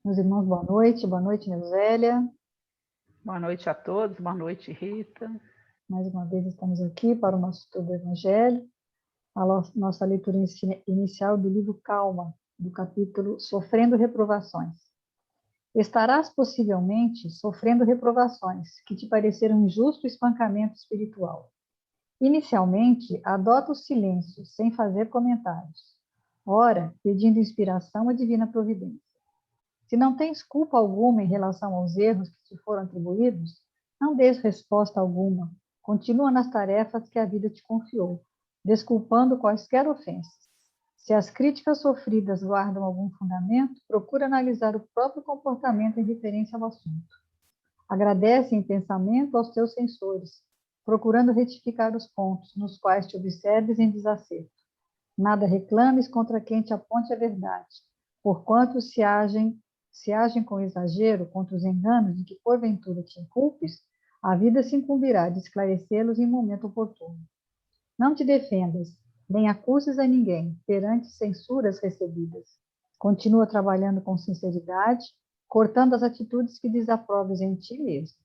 Meus irmãos, boa noite, Neusélia. Boa noite a todos, boa noite, Rita. Mais uma vez estamos aqui para o nosso estudo do Evangelho, a nossa leitura inicial do livro Calma, do capítulo Sofrendo Reprovações. Estarás possivelmente sofrendo reprovações que te pareceram injusto espancamento espiritual. Inicialmente, adota o silêncio, sem fazer comentários. Ora, pedindo inspiração à divina providência. Se não tens culpa alguma em relação aos erros que te foram atribuídos, não dês resposta alguma. Continua nas tarefas que a vida te confiou, desculpando quaisquer ofensas. Se as críticas sofridas guardam algum fundamento, procura analisar o próprio comportamento em referência ao assunto. Agradece em pensamento aos teus censores, procurando retificar os pontos nos quais te observes em desacerto. Nada reclames contra quem te aponte a verdade, porquanto se agem com exagero contra os enganos de que porventura te inculpes, a vida se incumbirá de esclarecê-los em momento oportuno. Não te defendas, nem acuses a ninguém perante censuras recebidas. Continua trabalhando com sinceridade, cortando as atitudes que desaproves em ti mesmo.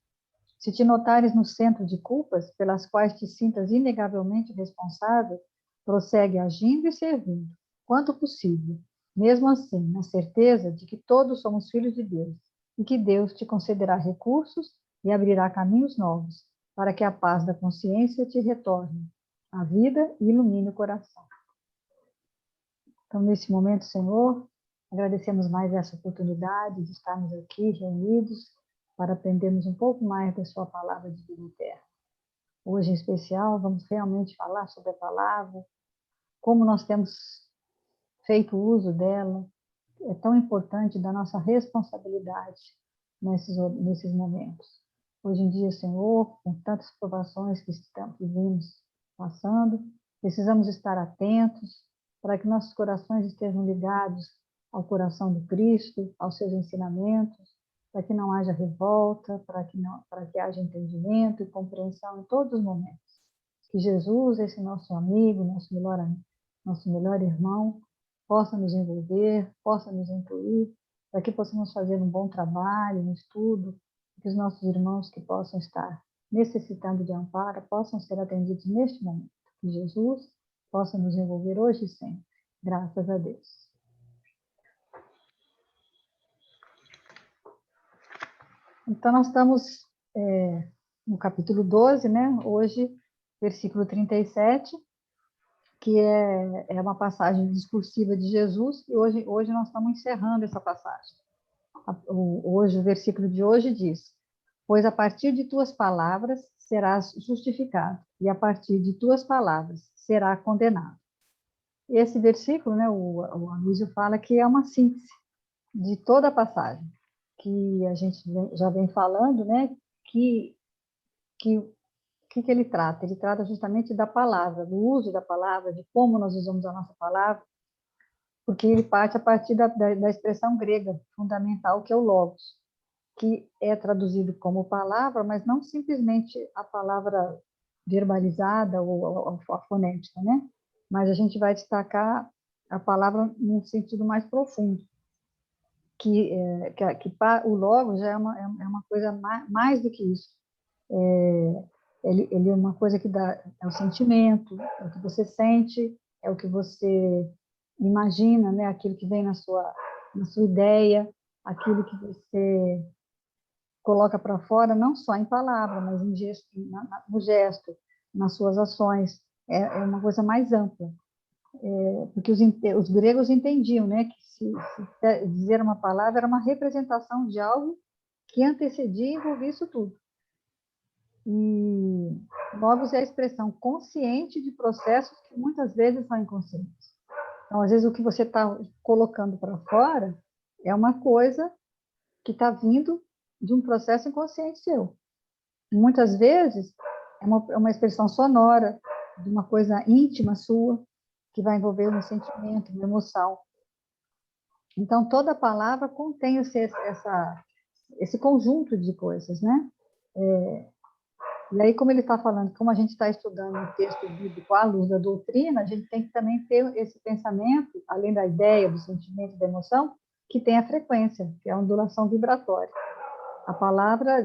Se te notares no centro de culpas, pelas quais te sintas inegavelmente responsável, prossegue agindo e servindo, quanto possível, mesmo assim, na certeza de que todos somos filhos de Deus e que Deus te concederá recursos e abrirá caminhos novos, para que a paz da consciência te retorne à vida e ilumine o coração. Então, nesse momento, Senhor, agradecemos mais essa oportunidade de estarmos aqui reunidos para aprendermos um pouco mais da sua palavra de vida eterna. Hoje, em especial, vamos realmente falar sobre a palavra, como nós temos feito uso dela. É tão importante da nossa responsabilidade nesses momentos. Hoje em dia, Senhor, com tantas provações que vimos passando, precisamos estar atentos para que nossos corações estejam ligados ao coração do Cristo, aos seus ensinamentos, para que não haja revolta, para que haja entendimento e compreensão em todos os momentos. Que Jesus, esse nosso amigo, nosso melhor irmão, possa nos envolver, possa nos incluir, para que possamos fazer um bom trabalho, um estudo, que os nossos irmãos que possam estar necessitando de amparo possam ser atendidos neste momento. Que Jesus possa nos envolver hoje e sempre. Graças a Deus. Então, nós estamos no capítulo 12, né? Hoje, versículo 37, que é uma passagem discursiva de Jesus, e hoje nós estamos encerrando essa passagem. Hoje, o versículo de hoje diz: pois a partir de tuas palavras serás justificado, e a partir de tuas palavras será condenado. Esse versículo, né, o Anísio fala que é uma síntese de toda a passagem, que a gente já vem falando, né, que ele trata? Ele trata justamente da palavra, do uso da palavra, de como nós usamos a nossa palavra, porque ele parte a partir da expressão grega fundamental, que é o logos, que é traduzido como palavra, mas não simplesmente a palavra verbalizada ou a fonética, né? Mas a gente vai destacar a palavra num sentido mais profundo, que o logos já é uma coisa mais do que isso. Ele é uma coisa que dá, é o sentimento, é o que você sente, é o que você imagina, né? Aquilo que vem na sua ideia, aquilo que você coloca para fora, não só em palavra, mas em gesto, no gesto, nas suas ações. É uma coisa mais ampla. Porque os gregos entendiam, né, que se dizer uma palavra era uma representação de algo que antecedia e envolvia isso tudo. E logos é a expressão consciente de processos que muitas vezes são inconscientes. Então, às vezes, o que você está colocando para fora é uma coisa que está vindo de um processo inconsciente seu. Muitas vezes, é uma expressão sonora de uma coisa íntima sua, que vai envolver um sentimento, uma emoção. Então, toda palavra contém esse conjunto de coisas, né? E aí, como ele está falando, como a gente está estudando o texto bíblico à luz da doutrina, a gente tem que também ter esse pensamento, além da ideia, do sentimento, da emoção, que tem a frequência, que é a ondulação vibratória. A palavra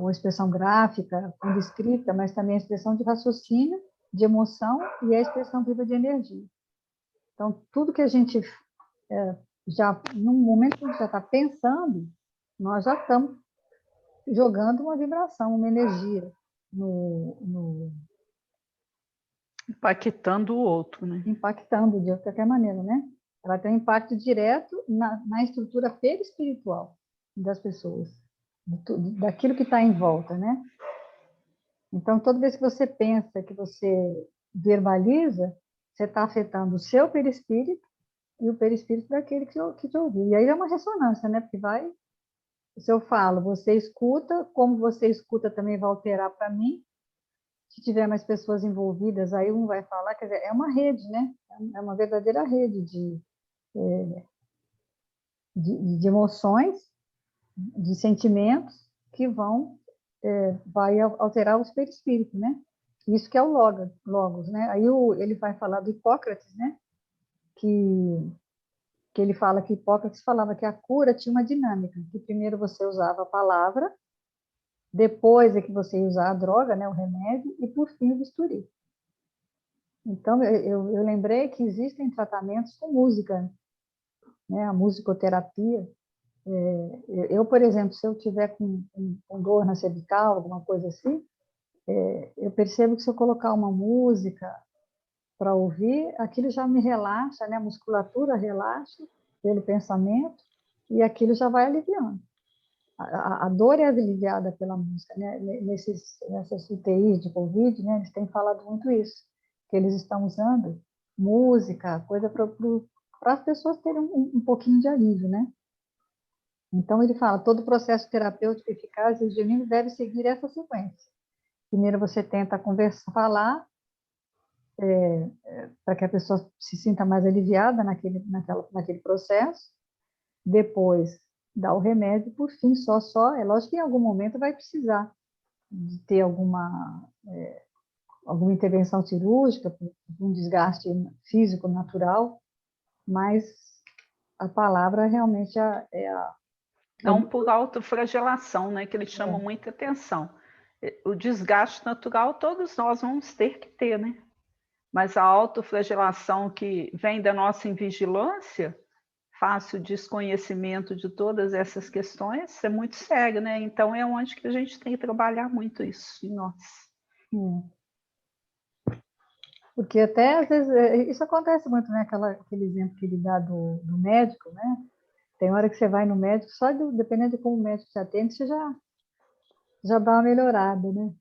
uma expressão gráfica, quando escrita, mas também a expressão de raciocínio, de emoção e a expressão viva de energia. Então, tudo que a gente já, no momento que a gente já está pensando, nós já estamos jogando uma vibração, uma energia impactando o outro, né? Impactando de qualquer maneira, né? Ela tem um impacto direto na estrutura perispiritual das pessoas, daquilo que está em volta, né? Então, toda vez que você pensa, que você verbaliza, você está afetando o seu perispírito e o perispírito daquele que te ouviu. E aí é uma ressonância, né? Porque se eu falo, você escuta, como você escuta também vai alterar para mim. Se tiver mais pessoas envolvidas, aí um vai falar, quer dizer, é uma rede, né? É uma verdadeira rede de emoções, de sentimentos que vai alterar o perispírito, né? Isso que é o logos, né? Aí ele vai falar do Hipócrates, né? Que ele fala que Hipócrates falava que a cura tinha uma dinâmica, que primeiro você usava a palavra, depois é que você ia usar a droga, né, o remédio, e por fim o bisturi. Então, eu lembrei que existem tratamentos com música, né, a musicoterapia. Eu, por exemplo, se eu tiver com dor na cervical, alguma coisa assim, eu percebo que se eu colocar uma música para ouvir, aquilo já me relaxa, né? A musculatura relaxa pelo pensamento e aquilo já vai aliviando. A dor é aliviada pela música, né? Nessas UTIs de Covid, né? Eles têm falado muito isso, que eles estão usando música, coisa para as pessoas terem um pouquinho de alívio, né? Então, ele fala, todo processo terapêutico eficaz e genuíno deve seguir essa sequência. Primeiro você tenta conversar, falar, para que a pessoa se sinta mais aliviada naquele processo. Depois dá o remédio, por fim, é lógico que em algum momento vai precisar de ter alguma intervenção cirúrgica, um desgaste físico natural, mas a palavra realmente Não por autoflagelação, né? Que eles chamam muita atenção. O desgaste natural todos nós vamos ter que ter, né? Mas a autoflagelação que vem da nossa invigilância, fácil desconhecimento de todas essas questões, é muito sério, né? Então é onde que a gente tem que trabalhar muito isso em nós. Porque até, às vezes, isso acontece muito, né? Aquele exemplo que ele dá do médico, né? Tem hora que você vai no médico, dependendo de como o médico te atende, você já dá uma melhorada, né?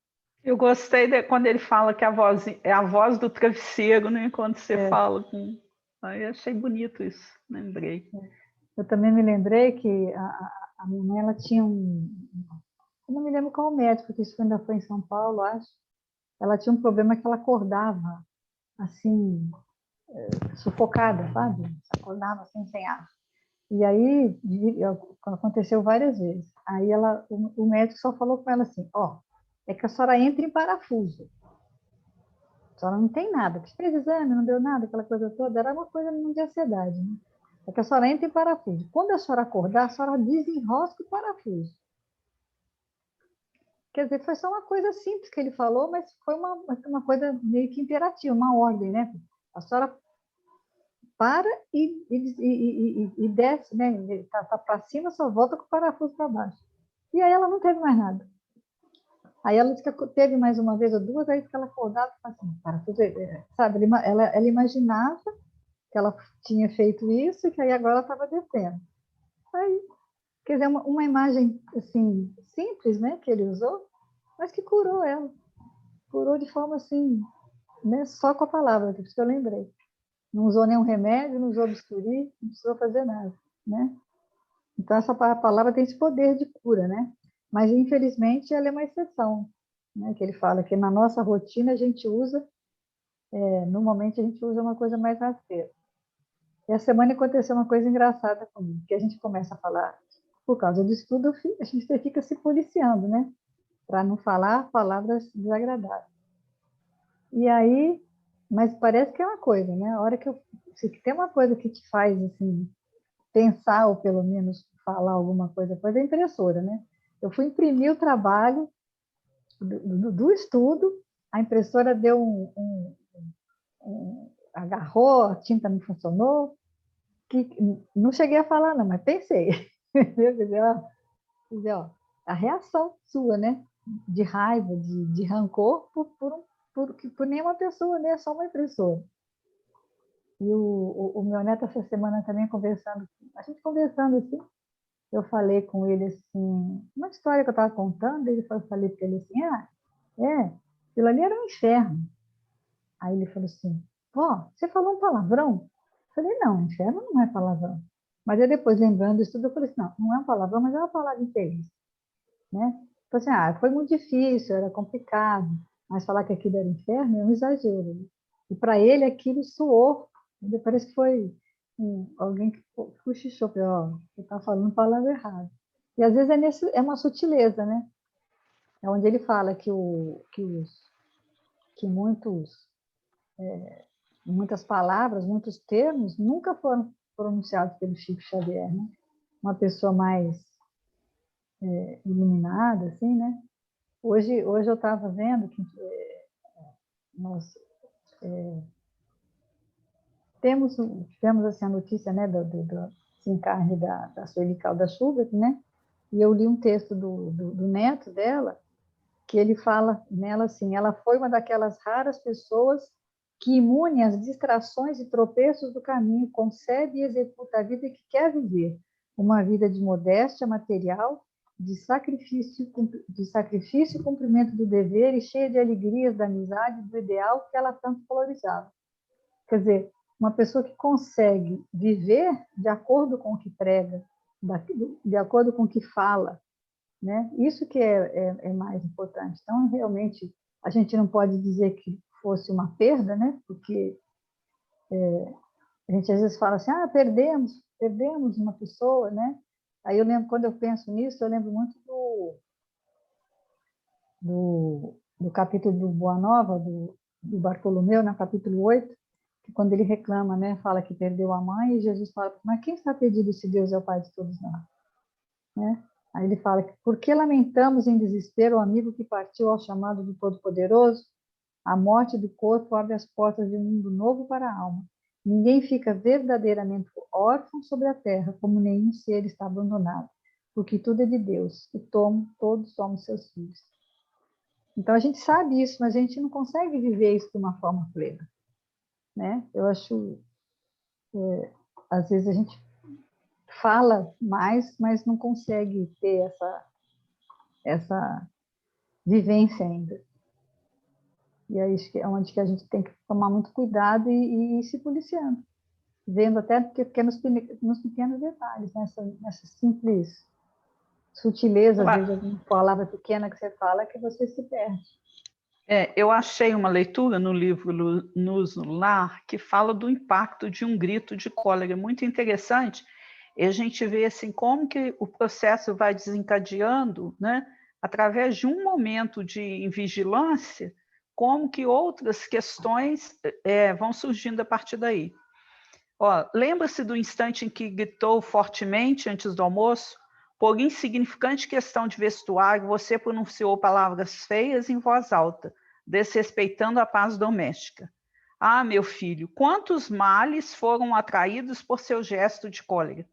Eu gostei quando ele fala que a voz é a voz do travesseiro, né? Quando você fala com... Aí eu achei bonito isso, lembrei. Eu também me lembrei que a minha mãe, ela tinha eu não me lembro qual médico, porque isso ainda foi em São Paulo, acho. Ela tinha um problema que ela acordava, assim, sufocada, sabe? Acordava assim, sem ar. E aí, aconteceu várias vezes. Aí o médico só falou com ela assim, é que a senhora entra em parafuso. A senhora não tem nada. Fez exame, não deu nada, aquela coisa toda. Era uma coisa de ansiedade, né? É que a senhora entra em parafuso. Quando a senhora acordar, a senhora desenrosca o parafuso. Quer dizer, foi só uma coisa simples que ele falou, mas foi uma coisa meio que imperativa, uma ordem, né? A senhora para e desce, né? Tá para cima, só volta com o parafuso para baixo. E aí ela não teve mais nada. Aí ela disse que teve mais uma vez ou duas, aí que ela acordava e falava assim, parafuso, sabe? Ela imaginava que ela tinha feito isso e que aí agora ela estava descendo. Aí, quer dizer, uma imagem assim simples, né, que ele usou, mas que curou ela. Curou de forma assim, né, só com a palavra, que eu lembrei. Não usou nenhum remédio, não usou bisturi, não precisou fazer nada, né? Então, essa palavra tem esse poder de cura, né? Mas, infelizmente, ela é uma exceção, né? Que ele fala que na nossa rotina a gente usa, normalmente a gente usa uma coisa mais rasteira. E a semana aconteceu uma coisa engraçada comigo, que a gente começa a falar, por causa do estudo, a gente fica se policiando, né? Para não falar palavras desagradáveis. E aí, mas parece que é uma coisa, né? A hora se tem uma coisa que te faz, assim, pensar, ou pelo menos falar alguma coisa, foi da impressora, né? Eu fui imprimir o trabalho do estudo, a impressora deu agarrou, a tinta não funcionou, que não cheguei a falar não, mas pensei. Quer dizer, ó, a reação sua, né? De raiva, de rancor por nenhuma pessoa, né? Só uma impressora. E o meu neto, essa semana também conversando, a gente conversando assim, eu falei com ele assim, uma história que eu estava contando, eu falei para ele assim, aquilo ali era um inferno. Aí ele falou assim, vó, você falou um palavrão? Eu falei, não, inferno não é palavrão. Mas aí depois, lembrando isso tudo, eu falei assim, não é um palavrão, mas é uma palavra infeliz, né? Então, assim, foi muito difícil, era complicado, mas falar que aquilo era inferno é um exagero, né? E para ele aquilo soou, parece que foi alguém que cochichou, ó, você está falando palavra errada. E às vezes é uma sutileza, né? É onde ele fala que muitas palavras, muitos termos nunca foram pronunciados pelo Chico Xavier, né? Uma pessoa mais iluminada, assim, né? Hoje eu estava vendo que nós tivemos assim, a notícia, né, do desencarne da Sueli Caldas Schubert, né? E eu li um texto do neto dela, que ele fala nela assim, ela foi uma daquelas raras pessoas que, imune às distrações e tropeços do caminho, concebe e executa a vida que quer viver, uma vida de modéstia material, de sacrifício e cumprimento do dever e cheia de alegrias da amizade e do ideal que ela tanto valorizava. Quer dizer, uma pessoa que consegue viver de acordo com o que prega, de acordo com o que fala, né? Isso que é mais importante. Então, realmente, a gente não pode dizer que fosse uma perda, né? Porque a gente às vezes fala assim, perdemos uma pessoa, né? Aí eu lembro, quando eu penso nisso, eu lembro muito do capítulo do Boa Nova, do Bartolomeu, no capítulo 8, que quando ele reclama, né? Fala que perdeu a mãe, e Jesus fala, mas quem está perdido se Deus é o Pai de todos nós? Né? Aí ele fala que, por que lamentamos em desespero o amigo que partiu ao chamado do Todo-Poderoso? A morte do corpo abre as portas de um mundo novo para a alma. Ninguém fica verdadeiramente órfão sobre a terra, como nenhum ser está abandonado, porque tudo é de Deus, e todos somos seus filhos. Então a gente sabe isso, mas a gente não consegue viver isso de uma forma plena, né? Eu acho, às vezes a gente fala mais, mas não consegue ter essa vivência ainda. E é isso é onde que a gente tem que tomar muito cuidado e ir se policiando, vendo até porque nos pequenos detalhes, nessa simples sutileza, às vezes, alguma palavra pequena que você fala, que você se perde. Eu achei uma leitura no livro Luz no Lar que fala do impacto de um grito de cólera, muito interessante, e a gente vê assim, como que o processo vai desencadeando, né, através de um momento de invigilância, como que outras questões vão surgindo a partir daí. Lembra-se do instante em que gritou fortemente antes do almoço? Por insignificante questão de vestuário, você pronunciou palavras feias em voz alta, desrespeitando a paz doméstica. Ah, meu filho, quantos males foram atraídos por seu gesto de cólera?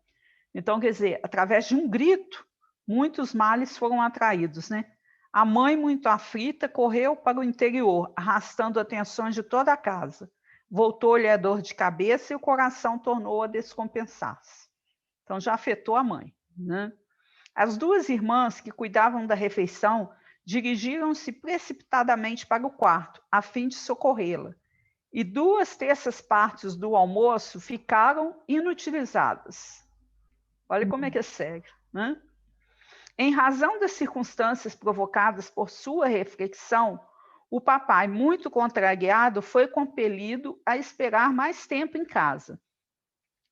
Então, quer dizer, através de um grito, muitos males foram atraídos, né? A mãe, muito aflita, correu para o interior, arrastando atenções de toda a casa. Voltou-lhe a dor de cabeça e o coração tornou a descompensar-se. Então, já afetou a mãe, né? As duas irmãs que cuidavam da refeição dirigiram-se precipitadamente para o quarto, a fim de socorrê-la. E 2/3 do almoço ficaram inutilizadas. Olha como é que é sério, né? Em razão das circunstâncias provocadas por sua reflexão, o papai, muito contrariado, foi compelido a esperar mais tempo em casa,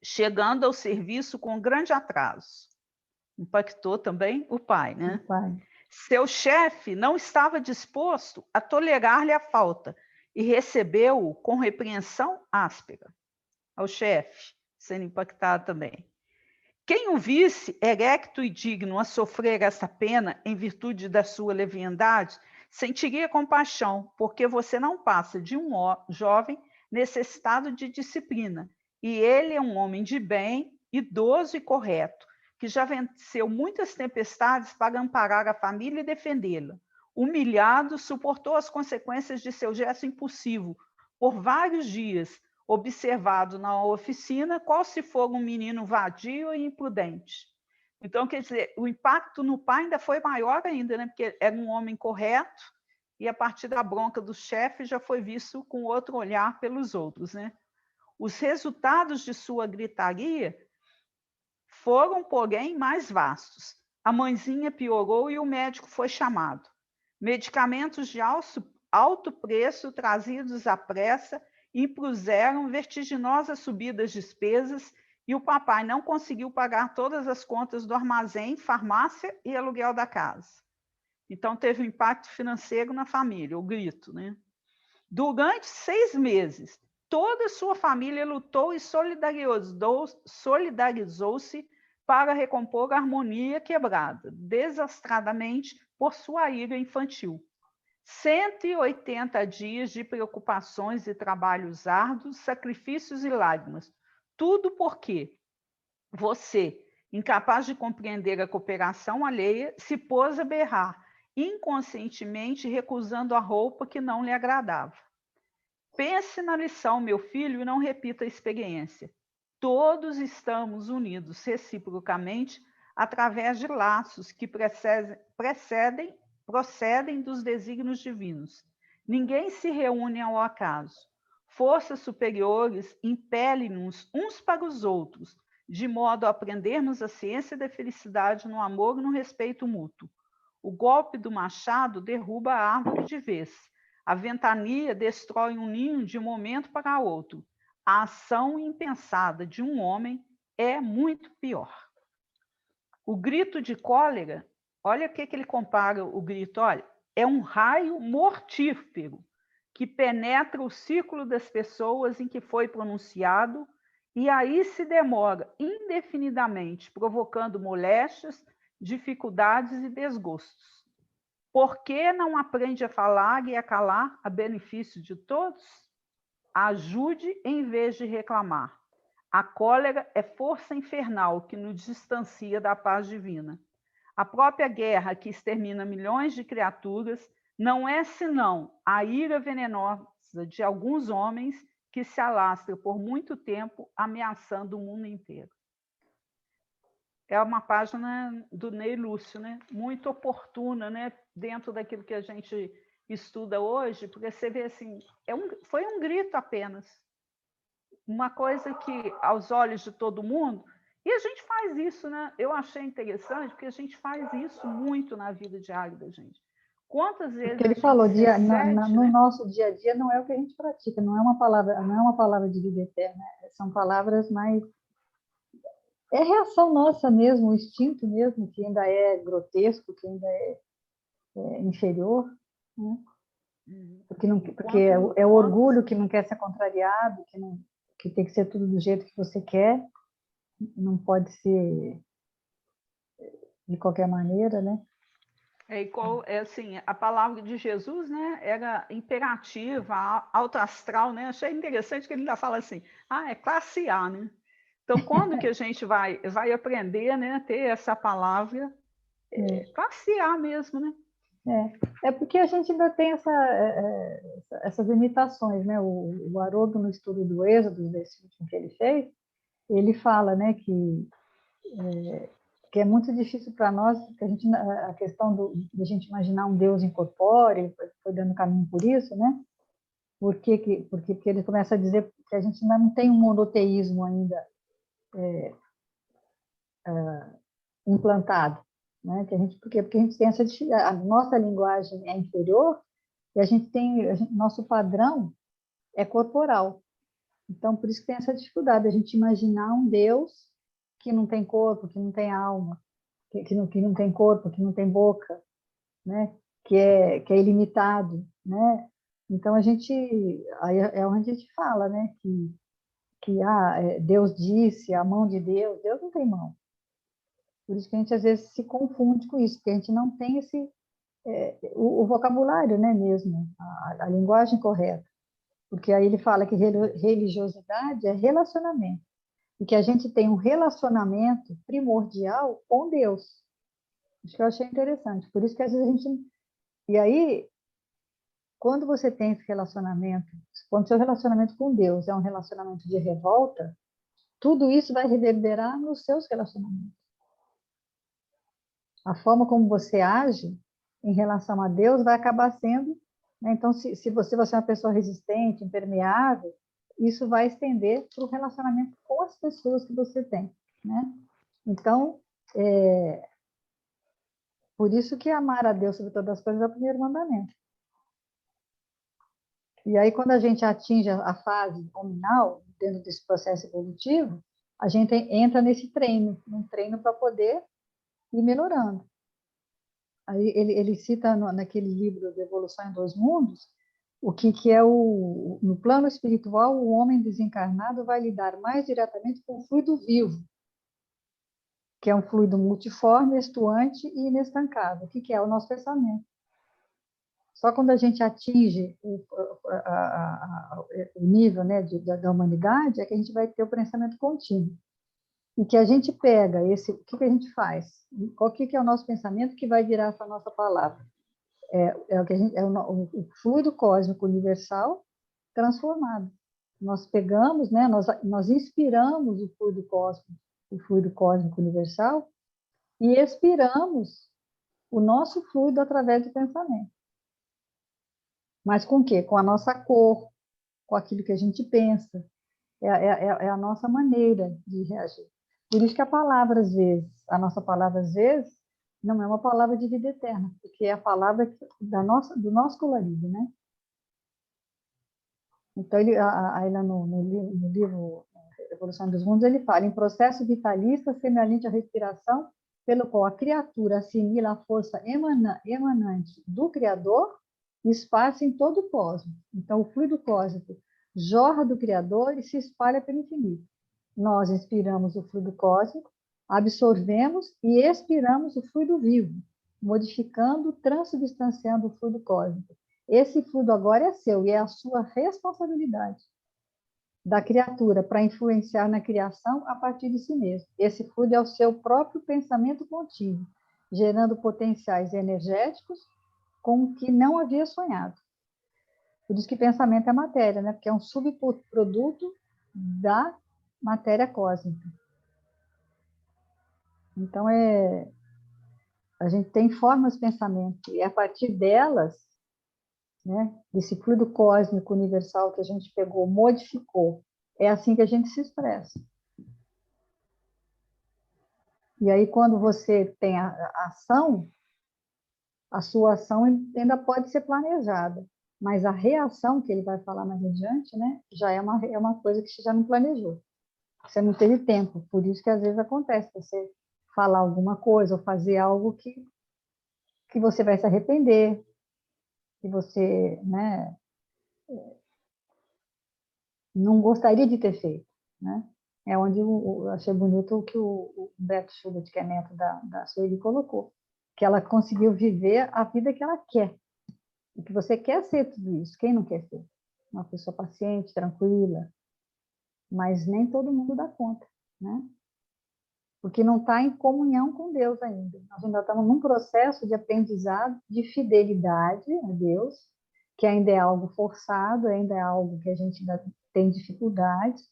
chegando ao serviço com grande atraso. Impactou também o pai, né? O pai. Seu chefe não estava disposto a tolerar-lhe a falta e recebeu-o com repreensão áspera. Ao chefe, sendo impactado também. Quem o visse erecto e digno a sofrer essa pena em virtude da sua leviandade, sentiria compaixão, porque você não passa de um jovem necessitado de disciplina, e ele é um homem de bem, idoso e correto, que já venceu muitas tempestades para amparar a família e defendê-la. Humilhado, suportou as consequências de seu gesto impulsivo por vários dias, observado na oficina, qual se for um menino vadio e imprudente. Então, quer dizer, o impacto no pai ainda foi maior ainda, né? Porque era um homem correto e, a partir da bronca do chefe, já foi visto com outro olhar pelos outros, né? Os resultados de sua gritaria foram, porém, mais vastos. A mãezinha piorou e o médico foi chamado. Medicamentos de alto preço, trazidos à pressa, impuseram vertiginosas subidas de despesas e o papai não conseguiu pagar todas as contas do armazém, farmácia e aluguel da casa. Então, teve um impacto financeiro na família, o grito, né? Durante 6 meses, toda a sua família lutou e solidarizou-se para recompor a harmonia quebrada, desastradamente por sua ira infantil. 180 dias de preocupações e trabalhos árduos, sacrifícios e lágrimas. Tudo porque você, incapaz de compreender a cooperação alheia, se pôs a berrar, inconscientemente recusando a roupa que não lhe agradava. Pense na lição, meu filho, e não repita a experiência. Todos estamos unidos reciprocamente através de laços que procedem dos desígnios divinos. Ninguém se reúne ao acaso. Forças superiores impelem-nos uns para os outros, de modo a aprendermos a ciência da felicidade no amor e no respeito mútuo. O golpe do machado derruba a árvore de vez. A ventania destrói um ninho de um momento para outro. A ação impensada de um homem é muito pior. O grito de cólera, olha o que ele compara o grito, olha, é um raio mortífero que penetra o círculo das pessoas em que foi pronunciado e aí se demora indefinidamente, provocando moléstias, dificuldades e desgostos. Por que não aprende a falar e a calar a benefício de todos? Ajude em vez de reclamar. A cólera é força infernal que nos distancia da paz divina. A própria guerra que extermina milhões de criaturas não é senão a ira venenosa de alguns homens que se alastra por muito tempo, ameaçando o mundo inteiro. É uma página do Ney Lúcio, né? Muito oportuna, né? Dentro daquilo que a gente estuda hoje, porque você vê assim, foi um grito apenas. Uma coisa que, aos olhos de todo mundo, e a gente faz isso, né? Eu achei interessante, porque a gente faz isso muito na vida diária da gente. Quantas vezes Porque ele falou, no nosso dia a dia não é o que a gente pratica, não é uma palavra de vida eterna, são palavras mais... É reação nossa mesmo, o instinto mesmo, que ainda é grotesco, que ainda é inferior, né? Porque é o orgulho que não quer ser contrariado, que tem que ser tudo do jeito que você quer, não pode ser de qualquer maneira, né? Assim, a palavra de Jesus, né, era imperativa, alto astral, né? Achei interessante que ele ainda fala assim, é classe A, né? Então, quando que a gente vai aprender, né, a ter essa palavra classe A mesmo, né? É porque a gente ainda tem essas limitações, né? O Haroldo, no estudo do Êxodo, desse último que ele fez, ele fala, né, que é muito difícil para nós, porque a questão de a gente imaginar um Deus incorpóreo, foi dando caminho por isso, né? Porque ele começa a dizer que a gente ainda não tem um monoteísmo ainda implantado, né? Porque a gente tem a nossa linguagem é inferior e nosso padrão é corporal. Então, por isso que tem essa dificuldade, a gente imaginar um Deus que não tem corpo, que não tem alma, que não tem corpo, que não tem boca, né? Que é ilimitado, né? Então, aí é onde a gente fala, né? Que Deus disse, a mão de Deus não tem mão. Por isso que a gente às vezes se confunde com isso, porque a gente não tem o vocabulário, né, mesmo, a linguagem correta. Porque aí ele fala que religiosidade é relacionamento, e que a gente tem um relacionamento primordial com Deus. Isso que eu achei interessante. Por isso que às vezes a gente... E aí, quando você tem esse relacionamento, quando seu relacionamento com Deus é um relacionamento de revolta, tudo isso vai reverberar nos seus relacionamentos. A forma como você age em relação a Deus vai acabar sendo... Né? Então, se você é uma pessoa resistente, impermeável, isso vai estender para o relacionamento com as pessoas que você tem. Né? Então, por isso que amar a Deus sobre todas as coisas é o primeiro mandamento. E aí, quando a gente atinge a fase nominal, dentro desse processo evolutivo, a gente entra nesse treino, num treino para poder ir melhorando. Aí ele cita naquele livro de Evolução em Dois Mundos, o que é no plano espiritual, o homem desencarnado vai lidar mais diretamente com o fluido vivo, que é um fluido multiforme, estuante e inestancável. O que é o nosso pensamento. Só quando a gente atinge o nível, né, da humanidade é que a gente vai ter o pensamento contínuo. E que a gente pega o que a gente faz? Qual que é o nosso pensamento que vai virar essa nossa palavra? O fluido cósmico universal transformado. Nós pegamos, né, nós inspiramos o fluido cósmico universal e expiramos o nosso fluido através do pensamento. Mas com o quê? Com a nossa cor, com aquilo que a gente pensa. É a nossa maneira de reagir. Por isso que a nossa palavra, às vezes, não é uma palavra de vida eterna, porque é a palavra do nosso colorido, né? Então, aí lá no livro Evolução dos Mundos, ele fala em processo vitalista semelhante à respiração, pelo qual a criatura assimila a força emanante do Criador e esparce em todo o cosmos. Então, o fluido cósmico jorra do Criador e se espalha pelo infinito. Nós inspiramos o fluido cósmico, absorvemos e expiramos o fluido vivo, modificando, transubstanciando o fluido cósmico. Esse fluido agora é seu e é a sua responsabilidade da criatura para influenciar na criação a partir de si mesmo. Esse fluido é o seu próprio pensamento contínuo, gerando potenciais energéticos com o que não havia sonhado. Por isso que pensamento é matéria, né? Porque é um subproduto da matéria cósmica. Então, a gente tem formas de pensamento, e a partir delas, né, desse fluido cósmico universal que a gente pegou, modificou, é assim que a gente se expressa. E aí, quando você tem a ação, a sua ação ainda pode ser planejada, mas a reação, que ele vai falar mais adiante, né, já é uma coisa que você já não planejou. Você não teve tempo, por isso que às vezes acontece, você falar alguma coisa ou fazer algo que você vai se arrepender, que você, né, não gostaria de ter feito, né? É onde eu achei bonito o que o Beto Schubert, que é neto da Sueli, colocou, que ela conseguiu viver a vida que ela quer, e que você quer ser tudo isso, quem não quer ser? Uma pessoa paciente, tranquila, mas nem todo mundo dá conta, né? Porque não está em comunhão com Deus ainda. Nós ainda estamos num processo de aprendizado, de fidelidade a Deus, que ainda é algo forçado, ainda é algo que a gente ainda tem dificuldades.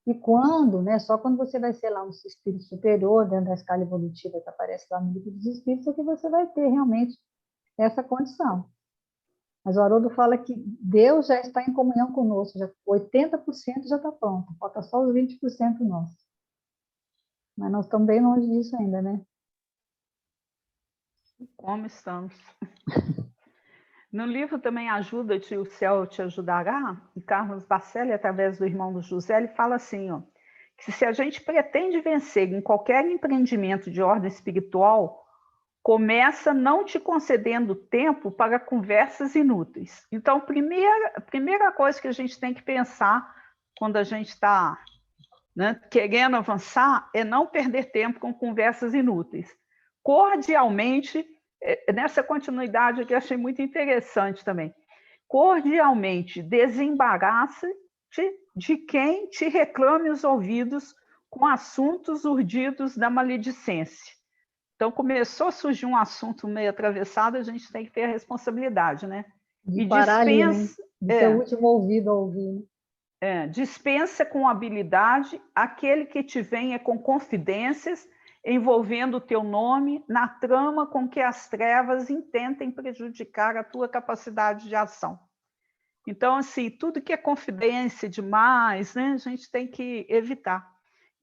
E quando, né, só quando você vai ser lá um espírito superior, dentro da escala evolutiva que aparece lá no livro dos espíritos, é que você vai ter realmente essa condição. Mas o Haroldo fala que Deus já está em comunhão conosco, já 80% já está pronto, falta só os 20% nosso. Mas nós estamos bem longe disso ainda, né? Como estamos? No livro também Ajuda-te, o céu te ajudará, e Carlos Bacelli, através do irmão do José, ele fala assim, ó, que se a gente pretende vencer em qualquer empreendimento de ordem espiritual, começa não te concedendo tempo para conversas inúteis. Então, a primeira coisa que a gente tem que pensar quando a gente está né, querendo avançar, é não perder tempo com conversas inúteis. Cordialmente, nessa continuidade aqui, eu achei muito interessante também. Cordialmente, desembaraça-te de quem te reclame os ouvidos com assuntos urdidos da maledicência. Então, começou a surgir um assunto meio atravessado, a gente tem que ter a responsabilidade, né? De E parar ali, né? dispensa, De ser o último ouvido a ouvir. dispensa com habilidade aquele que te venha com confidências envolvendo o teu nome na trama com que as trevas intentem prejudicar a tua capacidade de ação. Então, assim, tudo que é confidência demais, né, a gente tem que evitar.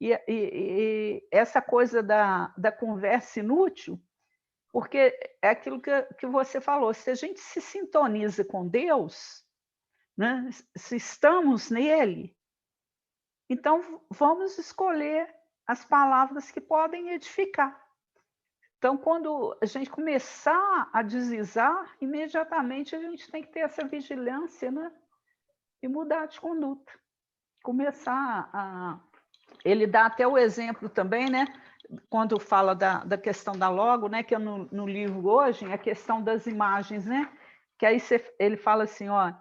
E essa coisa da conversa inútil, porque é aquilo que você falou, se a gente se sintoniza com Deus, né, se estamos nele, então vamos escolher as palavras que podem edificar. Então, quando a gente começar a deslizar, imediatamente a gente tem que ter essa vigilância, né? E mudar de conduta. Começar a... Ele dá até o exemplo também, né? Quando fala da questão da logo, né? Que é no livro hoje, a questão das imagens, né? Que aí ele fala assim, ó...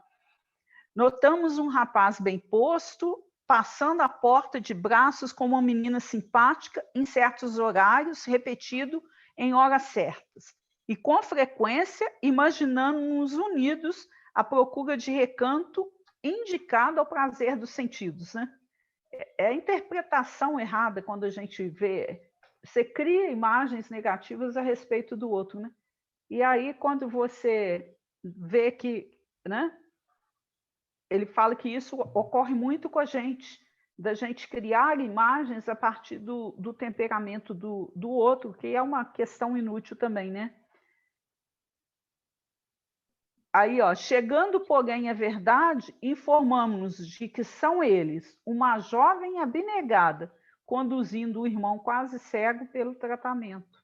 Notamos um rapaz bem posto, passando a porta de braços com uma menina simpática em certos horários, repetido em horas certas. E, com frequência, imaginamos-nos unidos à procura de recanto indicado ao prazer dos sentidos. Né? É a interpretação errada quando a gente vê... Você cria imagens negativas a respeito do outro. Né? E aí, quando você vê que... Né? Ele fala que isso ocorre muito com a gente, da gente criar imagens a partir do temperamento do outro, que é uma questão inútil também, né? Aí, ó, chegando, porém, à verdade, informamos-nos de que são eles, uma jovem abnegada, conduzindo o irmão quase cego pelo tratamento.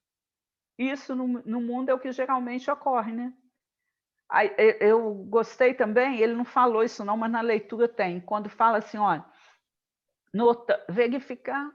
Isso no mundo é o que geralmente ocorre, né? Aí, eu gostei também, ele não falou isso não, mas na leitura tem, quando fala assim, olha, verificar.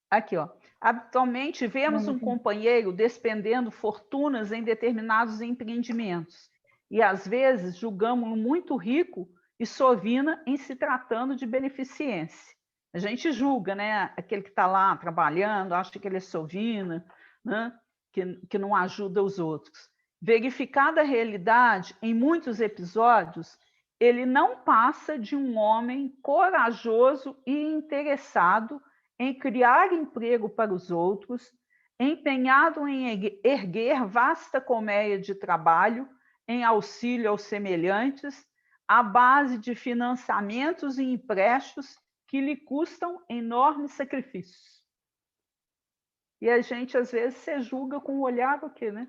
Aqui, ó. Habitualmente vemos um companheiro despendendo fortunas em determinados empreendimentos e às vezes julgamos-lo muito rico e sovina em se tratando de beneficência. A gente julga, né? Aquele que está lá trabalhando, acha que ele é sovina, né? Que não ajuda os outros. Verificada a realidade, em muitos episódios, ele não passa de um homem corajoso e interessado em criar emprego para os outros, empenhado em erguer vasta colmeia de trabalho em auxílio aos semelhantes, à base de financiamentos e empréstimos que lhe custam enormes sacrifícios. E a gente, às vezes, se julga com o olhar do quê, né?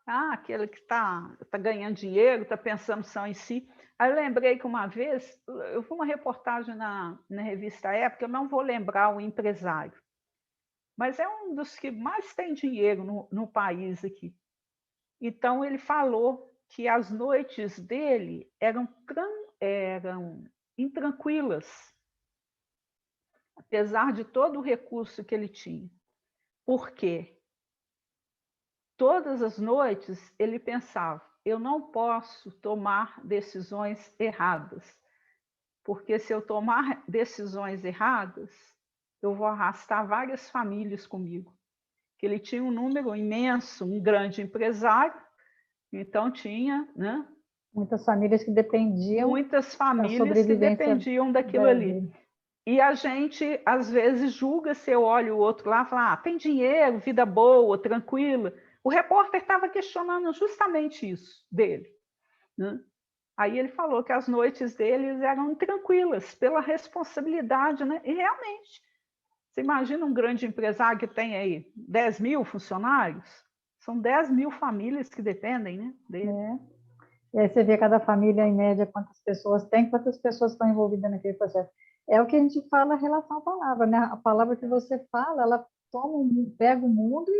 Ah, aquele que está ganhando dinheiro, está pensando só em si. Aí eu lembrei que uma vez, eu vi uma reportagem na revista Época, eu não vou lembrar o empresário, mas é um dos que mais tem dinheiro no país aqui. Então, ele falou que as noites dele eram intranquilas, apesar de todo o recurso que ele tinha. Por quê? Todas as noites ele pensava, eu não posso tomar decisões erradas, porque se eu tomar decisões erradas, eu vou arrastar várias famílias comigo. Que ele tinha um número imenso, um grande empresário, então tinha, né? Muitas famílias que dependiam Muitas da famílias que sobrevivência dependiam daquilo ali. dele. E a gente, às vezes, julga, se eu olho o outro lá e falo, ah, tem dinheiro, vida boa, tranquila. O repórter estava questionando justamente isso dele. Né? Aí ele falou que as noites deles eram tranquilas, pela responsabilidade, né? E realmente, você imagina um grande empresário que tem aí 10 mil funcionários? São 10 mil famílias que dependem, né, dele. E aí você vê cada família, em média, quantas pessoas tem, quantas pessoas estão envolvidas naquele processo. É o que a gente fala em relação à palavra, né? A palavra que você fala, ela pega o mundo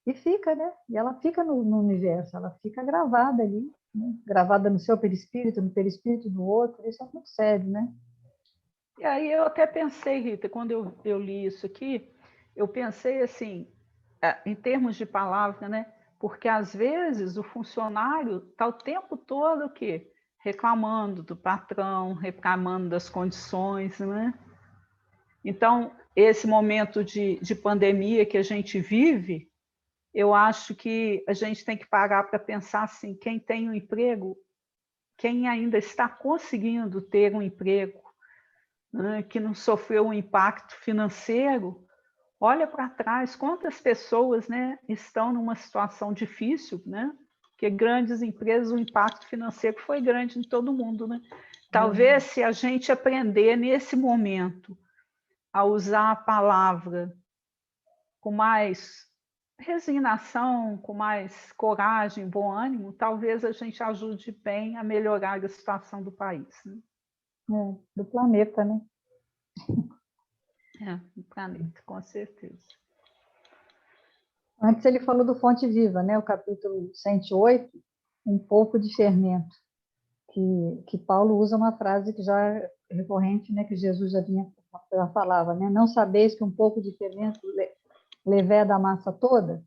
e fica, né? E ela fica no universo, ela fica gravada ali, né? Gravada no seu perispírito, no perispírito do outro, isso é muito sério, né? E aí eu até pensei, Rita, quando eu li isso aqui, eu pensei assim, em termos de palavra, né? Porque às vezes o funcionário está o tempo todo o quê? Reclamando do patrão, reclamando das condições, né? Então, esse momento de pandemia que a gente vive, eu acho que a gente tem que parar para pensar assim, quem tem um emprego, quem ainda está conseguindo ter um emprego, né, que não sofreu um impacto financeiro, olha para trás, quantas pessoas, né, estão numa situação difícil, né? Porque grandes empresas, o impacto financeiro foi grande em todo mundo, né? Talvez se a gente aprender nesse momento a usar a palavra com mais resignação, com mais coragem, bom ânimo, talvez a gente ajude bem a melhorar a situação do país, né? Do planeta, né? Do planeta, com certeza. Antes ele falou do Fonte Viva, né? O capítulo 108, um pouco de fermento, que Paulo usa uma frase que já é recorrente, né? Que Jesus já falava, né? Não sabeis que um pouco de fermento leveda a massa toda?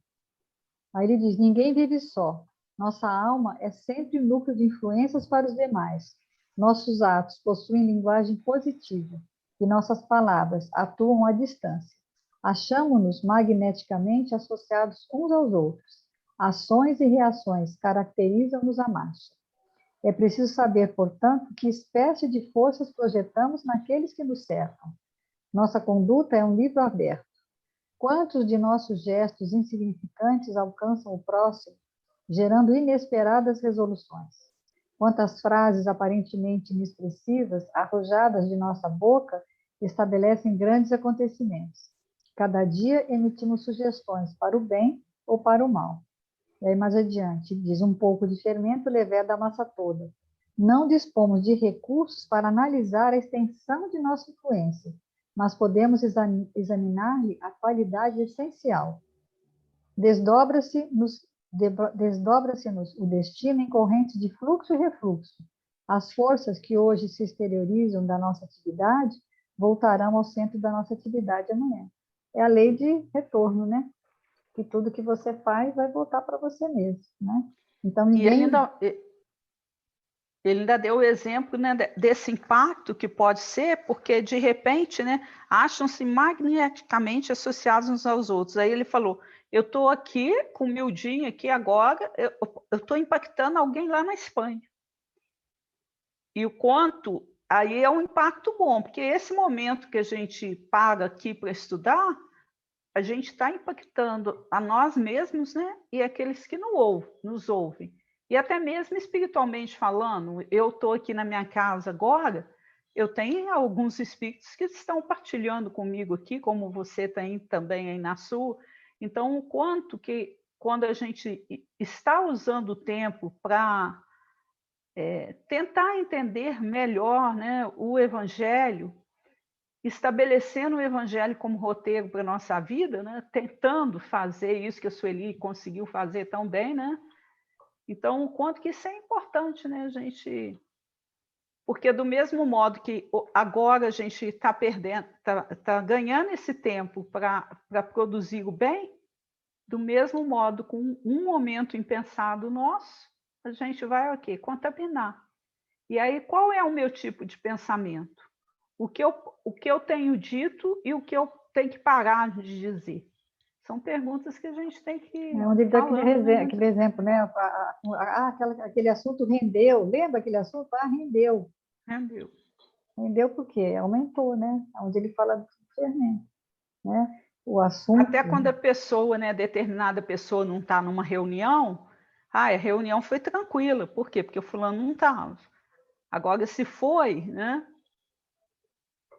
Aí ele diz, ninguém vive só. Nossa alma é sempre o núcleo de influências para os demais. Nossos atos possuem linguagem positiva e nossas palavras atuam à distância. Achamo-nos magneticamente associados uns aos outros. Ações e reações caracterizam-nos a marcha. É preciso saber, portanto, que espécie de forças projetamos naqueles que nos cercam. Nossa conduta é um livro aberto. Quantos de nossos gestos insignificantes alcançam o próximo, gerando inesperadas resoluções? Quantas frases aparentemente inexpressivas, arrojadas de nossa boca, estabelecem grandes acontecimentos? Cada dia emitimos sugestões para o bem ou para o mal. E aí, mais adiante, diz: um pouco de fermento leveda a massa toda. Não dispomos de recursos para analisar a extensão de nossa influência, mas podemos examinar-lhe a qualidade essencial. Desdobra-se-nos o destino em correntes de fluxo e refluxo. As forças que hoje se exteriorizam da nossa atividade voltarão ao centro da nossa atividade amanhã. É a lei de retorno, né? Que tudo que você faz vai voltar para você mesmo, né? Então, ninguém... Ele ainda deu o exemplo, né, desse impacto que pode ser, porque, de repente, né, acham-se magneticamente associados uns aos outros. Aí ele falou, eu estou aqui, com o miudinho aqui agora, eu estou impactando alguém lá na Espanha. E o quanto... Aí é um impacto bom, porque esse momento que a gente paga aqui para estudar, a gente está impactando a nós mesmos, né, e aqueles que nos ouvem. E até mesmo espiritualmente falando, eu estou aqui na minha casa agora, eu tenho alguns espíritos que estão partilhando comigo aqui, como você tem também aí na sua. Então, o quanto que, quando a gente está usando o tempo para tentar entender melhor, né, o Evangelho, estabelecendo o Evangelho como roteiro para a nossa vida, né, tentando fazer isso que a Sueli conseguiu fazer tão bem, né? Então, o quanto que isso é importante, né, gente? Porque do mesmo modo que agora a gente está perdendo, tá ganhando esse tempo para produzir o bem, do mesmo modo, com um momento impensado nosso, a gente vai o quê? Contaminar. E aí, qual é o meu tipo de pensamento? O que eu tenho dito e o que eu tenho que parar de dizer? São perguntas que a gente tem que ir Onde ele deu falando, né? aquele exemplo, né? Aquele assunto rendeu. Lembra aquele assunto? Rendeu. Rendeu. Rendeu por quê? Aumentou, né? Onde ele fala do fermento, né? O assunto... Até quando a pessoa, né, determinada pessoa não está numa reunião, a reunião foi tranquila. Por quê? Porque o fulano não estava. Agora, se foi, né?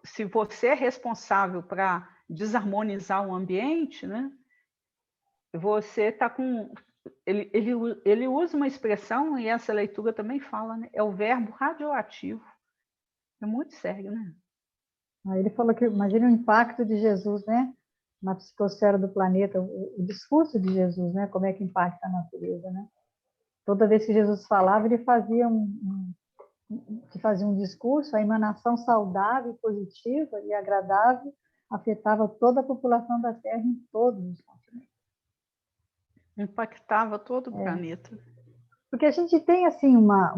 Se você é responsável para desarmonizar o ambiente, né? Você está com... Ele usa uma expressão, e essa leitura também fala, né? É o verbo radioativo. É muito sério, né? Aí ele falou que, imagina o impacto de Jesus, né? Na psicosfera do planeta, o discurso de Jesus, né? Como é que impacta a natureza, né? Toda vez que Jesus falava, ele fazia que fazia um discurso, a emanação saudável, positiva e agradável afetava toda a população da Terra em todos os continentes. Impactava todo o planeta. Porque a gente tem, assim, uma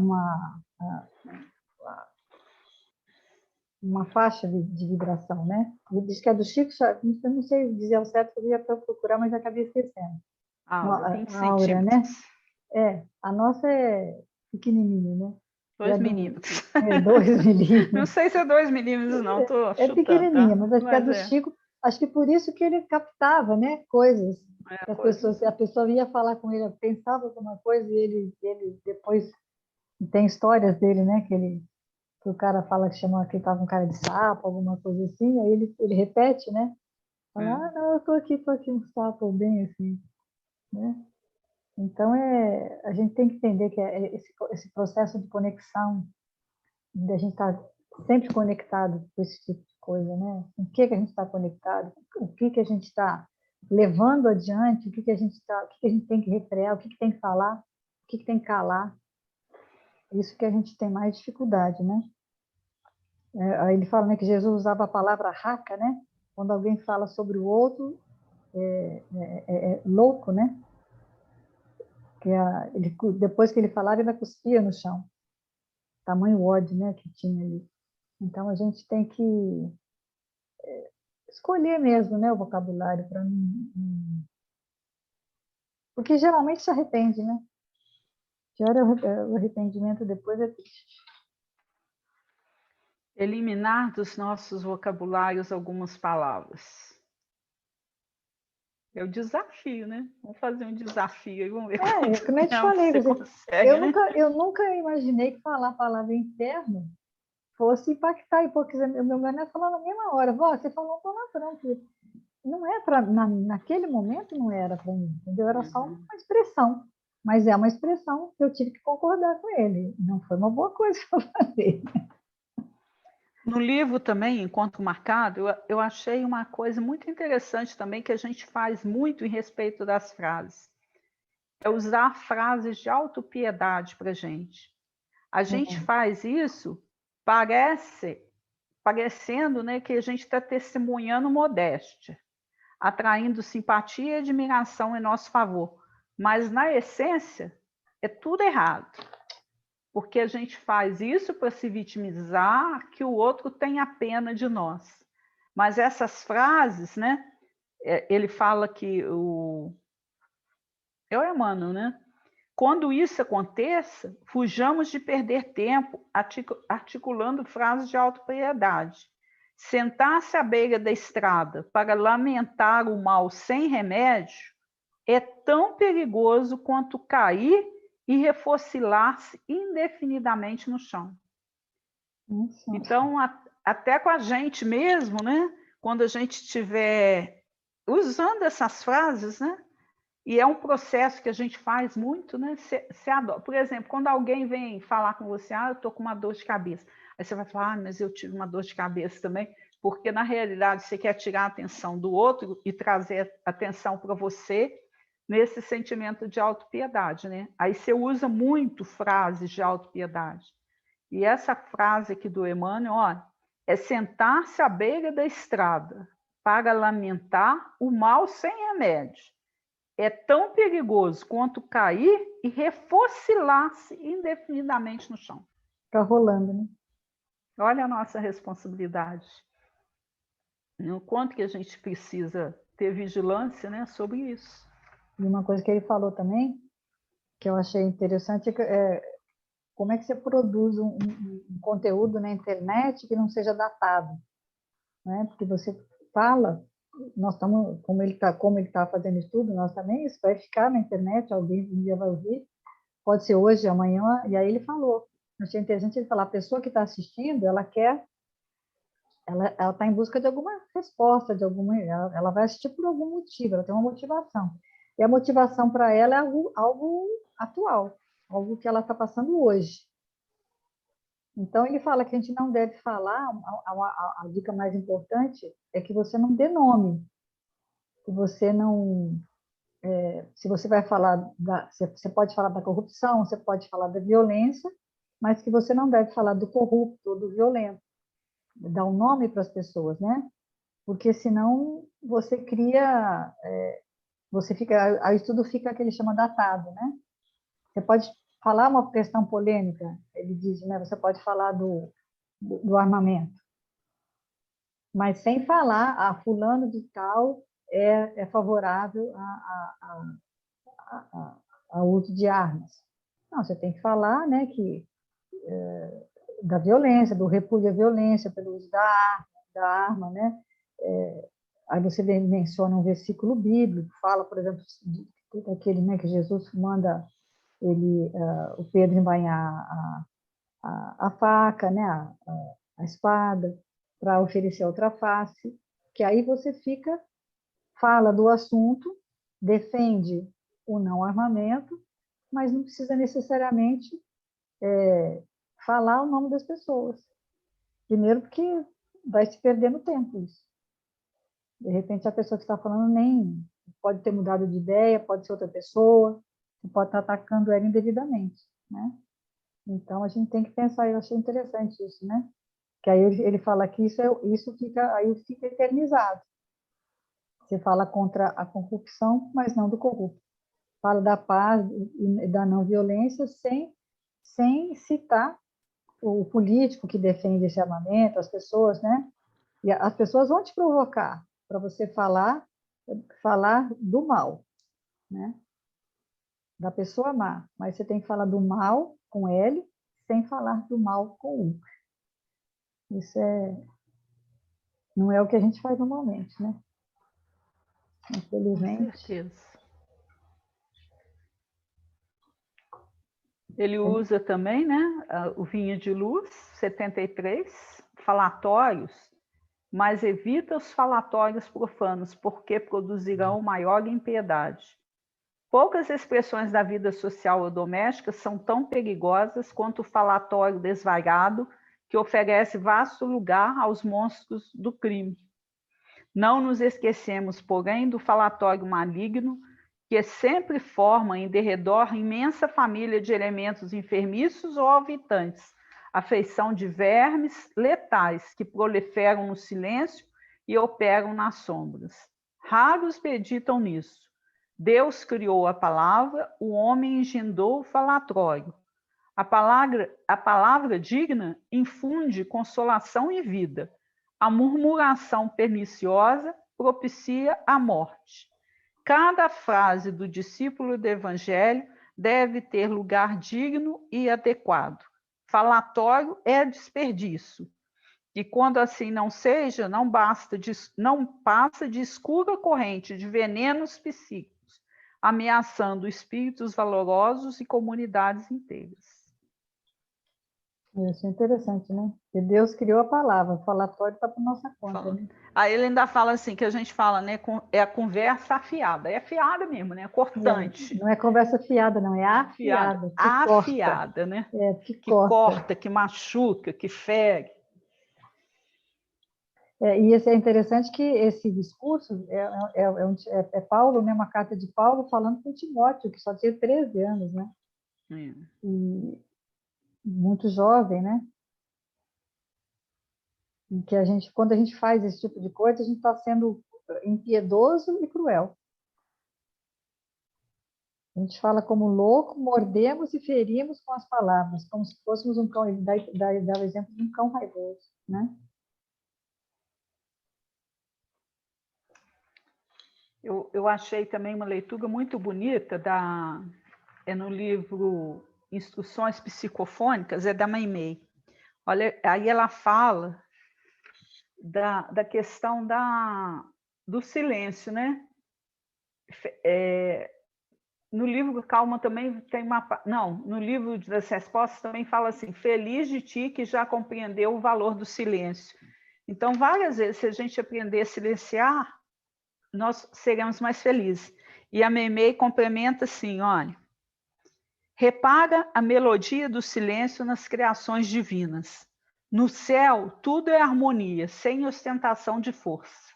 faixa de vibração, né? Diz que é do Chico Xavier, eu não sei dizer ao certo, eu ia procurar, mas acabei esquecendo. Aura, 20 A aura, né? centímetros. A nossa é pequenininha, né? 2 milímetros. 2 milímetros. Não sei se é 2 milímetros, não, estou chutando. Pequenininha, tá? mas acho que é do Chico, acho que por isso que ele captava, né? Coisas. Que a pessoa ia falar com ele, pensava alguma coisa e ele depois tem histórias dele, né? Que o cara fala que estava um cara de sapo, alguma coisa assim, aí ele repete, né? Fala, não, eu tô aqui um sapo bem assim, né? Então, a gente tem que entender que esse processo de conexão, de a gente estar sempre conectado com esse tipo de coisa, né? O que a gente está conectado, o que a gente está levando adiante, o que a gente tem que refrear, o que tem que falar, o que tem que calar. Isso que a gente tem mais dificuldade, né? Aí ele fala, né, que Jesus usava a palavra raca, né? Quando alguém fala sobre o outro, é louco, né? Depois que ele falava, ele cuspia no chão. Tamanho ódio, né, que tinha ali. Então, a gente tem que escolher mesmo, né, o vocabulário para não... Porque geralmente se arrepende, né? O arrependimento depois é triste. Eliminar dos nossos vocabulários algumas palavras. É o desafio, né? Vamos fazer um desafio e vamos ver como eu te falei, você consegue, né? eu nunca imaginei que falar a palavra inferno fosse impactar, porque meu neto falou na mesma hora, vó, você falou um palavrão, que não é para, naquele momento não era para mim, entendeu? Era só uma expressão, mas é uma expressão que eu tive que concordar com ele, não foi uma boa coisa que eu falei. No livro também, Encontro Marcado, eu achei uma coisa muito interessante também que a gente faz muito em respeito das frases. É usar frases de autopiedade para a gente. A gente faz isso, parecendo, né, que a gente está testemunhando modéstia, atraindo simpatia e admiração em nosso favor. Mas, na essência, é tudo errado. Porque a gente faz isso para se vitimizar, que o outro tenha pena de nós. Mas essas frases, né? Ele fala que é o Emmanuel, né? Quando isso aconteça, fujamos de perder tempo articulando frases de autopiedade. Sentar-se à beira da estrada para lamentar o mal sem remédio é tão perigoso quanto cair e refocilar-se indefinidamente no chão. Então, até com a gente mesmo, né? Quando a gente estiver usando essas frases, né? E é um processo que a gente faz muito, né? Por exemplo, quando alguém vem falar com você, eu estou com uma dor de cabeça. Aí você vai falar, mas eu tive uma dor de cabeça também, porque na realidade você quer tirar a atenção do outro e trazer atenção para você nesse sentimento de autopiedade, né? Aí você usa muito frases de autopiedade. E essa frase aqui do Emmanuel, é sentar-se à beira da estrada para lamentar o mal sem remédio. É tão perigoso quanto cair e refocilar-se indefinidamente no chão. Está rolando, né? Olha a nossa responsabilidade. O quanto que a gente precisa ter vigilância, né, sobre isso. E uma coisa que ele falou também, que eu achei interessante, é como é que você produz um conteúdo na internet que não seja datado, né? Porque você fala, nós estamos, como ele está fazendo estudo, nós também, isso vai ficar na internet, alguém um dia vai ouvir, pode ser hoje, amanhã, e aí ele falou, achei interessante ele falar, a pessoa que está assistindo, ela está em busca de alguma resposta, ela vai assistir por algum motivo, ela tem uma motivação, e a motivação para ela é algo atual, algo que ela está passando hoje. Então, ele fala que a gente não deve falar, a dica mais importante é que você não dê nome, que você não... se você vai falar, você pode falar da corrupção, você pode falar da violência, mas que você não deve falar do corrupto ou do violento. Dar um nome para as pessoas, né? Porque senão você cria, você fica, aí tudo fica aquele chama datado, né? Você pode falar uma questão polêmica, ele diz, né? Você pode falar do armamento, mas sem falar, fulano de tal é favorável ao uso de armas. Não, você tem que falar, né, que da violência, do repúdio à violência pelo uso da arma, né? Aí você menciona um versículo bíblico, fala, por exemplo, daquele, né, que Jesus manda o Pedro embainhar a faca, né, a espada, para oferecer outra face, que aí você fala do assunto, defende o não armamento, mas não precisa necessariamente falar o nome das pessoas. Primeiro porque vai se perder no tempo isso. De repente a pessoa que está falando nem pode ter mudado de ideia, pode ser outra pessoa, pode estar atacando ela indevidamente, né? Então a gente tem que pensar, eu achei interessante isso, né? Que aí ele fala que isso fica eternizado. Você fala contra a corrupção, mas não do corrupto. Fala da paz e da não violência sem citar o político que defende esse armamento, as pessoas, né? E as pessoas vão te provocar para você falar do mal, né? Da pessoa má. Mas você tem que falar do mal com L, sem falar do mal com U. Isso não é o que a gente faz normalmente, né? Infelizmente. Com certeza. Ele usa também, né, o vinho de luz, 73, falatórios, mas evita os falatórios profanos, porque produzirão maior impiedade. Poucas expressões da vida social ou doméstica são tão perigosas quanto o falatório desvairado, que oferece vasto lugar aos monstros do crime. Não nos esquecemos, porém, do falatório maligno, que sempre forma em derredor imensa família de elementos enfermiços ou alvitantes, a feição de vermes letais que proliferam no silêncio e operam nas sombras. Raros meditam nisso. Deus criou a palavra, o homem engendrou o falatório. A palavra digna infunde consolação e vida. A murmuração perniciosa propicia a morte. Cada frase do discípulo do Evangelho deve ter lugar digno e adequado. Falatório é desperdício. E quando assim não seja, não passa de escura corrente de venenos psíquicos, ameaçando espíritos valorosos e comunidades inteiras. Isso é interessante, né? Porque Deus criou a palavra, o falatório está por nossa conta, né? Aí ele ainda fala assim, que a gente fala, né? É a conversa afiada. É afiada mesmo, né? Cortante. Não é conversa fiada, não, é afiada. Que afiada, corta. né? Que corta, que machuca, que fere. E é interessante que esse discurso é Paulo, né, uma carta de Paulo falando com Timóteo, que só tinha 13 anos, né? E muito jovem, né? E que quando a gente faz esse tipo de coisa, a gente está sendo impiedoso e cruel. A gente fala como louco, mordemos e ferimos com as palavras, como se fôssemos um cão. Ele dá o exemplo de um cão raivoso, né? Eu achei também uma leitura muito bonita no livro Instruções Psicofônicas, é da Meimei. Olha, aí ela fala da questão do silêncio, né? No livro Calma também tem uma... Não, no livro das respostas também fala assim, feliz de ti que já compreendeu o valor do silêncio. Então, várias vezes, se a gente aprender a silenciar, nós seremos mais felizes. E a Meimei complementa assim, olha, repara a melodia do silêncio nas criações divinas. No céu, tudo é harmonia, sem ostentação de força.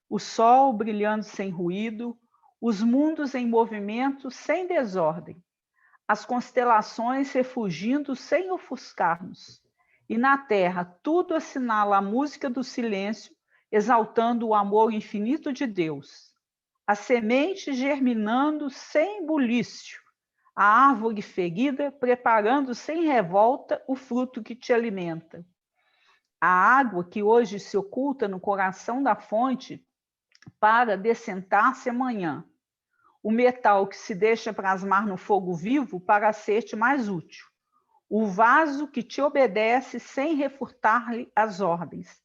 O sol brilhando sem ruído, os mundos em movimento sem desordem. as constelações refugindo sem ofuscar-nos. E na terra tudo assinala a música do silêncio, exaltando o amor infinito de Deus. A semente germinando sem bulício, a árvore ferida preparando sem revolta o fruto que te alimenta. A água que hoje se oculta no coração da fonte para dessentar-se amanhã. O metal que se deixa plasmar no fogo vivo para ser-te mais útil. O vaso que te obedece sem refutar-lhe as ordens.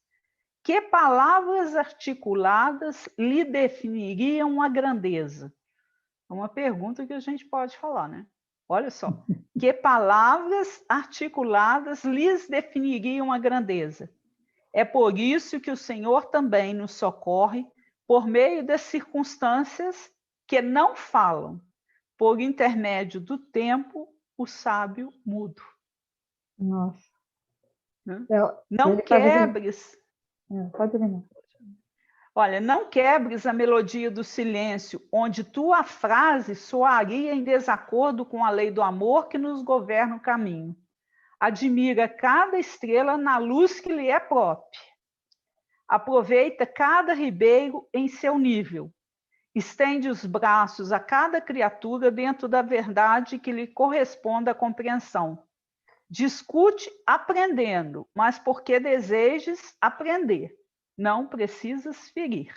Que palavras articuladas lhe definiriam a grandeza? É uma pergunta que a gente pode falar, né? Olha só. Que palavras articuladas lhes definiriam a grandeza? É por isso que o Senhor também nos socorre por meio das circunstâncias que não falam, por intermédio do tempo, o sábio mudo. Nossa. Né? Eu, Não ele faz assim, quebres. pode terminar. Olha, não quebres a melodia do silêncio, onde tua frase soaria em desacordo com a lei do amor que nos governa o caminho. Admira cada estrela na luz que lhe é própria. Aproveita cada ribeiro em seu nível. Estende os braços a cada criatura dentro da verdade que lhe corresponda à compreensão. Discute aprendendo, mas porque desejes aprender. Não precisas ferir.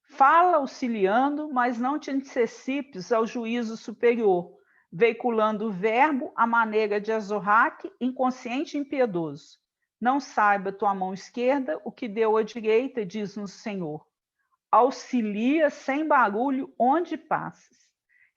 Fala auxiliando, mas não te antecipes ao juízo superior, veiculando o verbo à maneira de Azorraque, inconsciente e impiedoso. Não saiba tua mão esquerda o que deu à direita, diz-nos o Senhor. Auxilia sem barulho onde passes.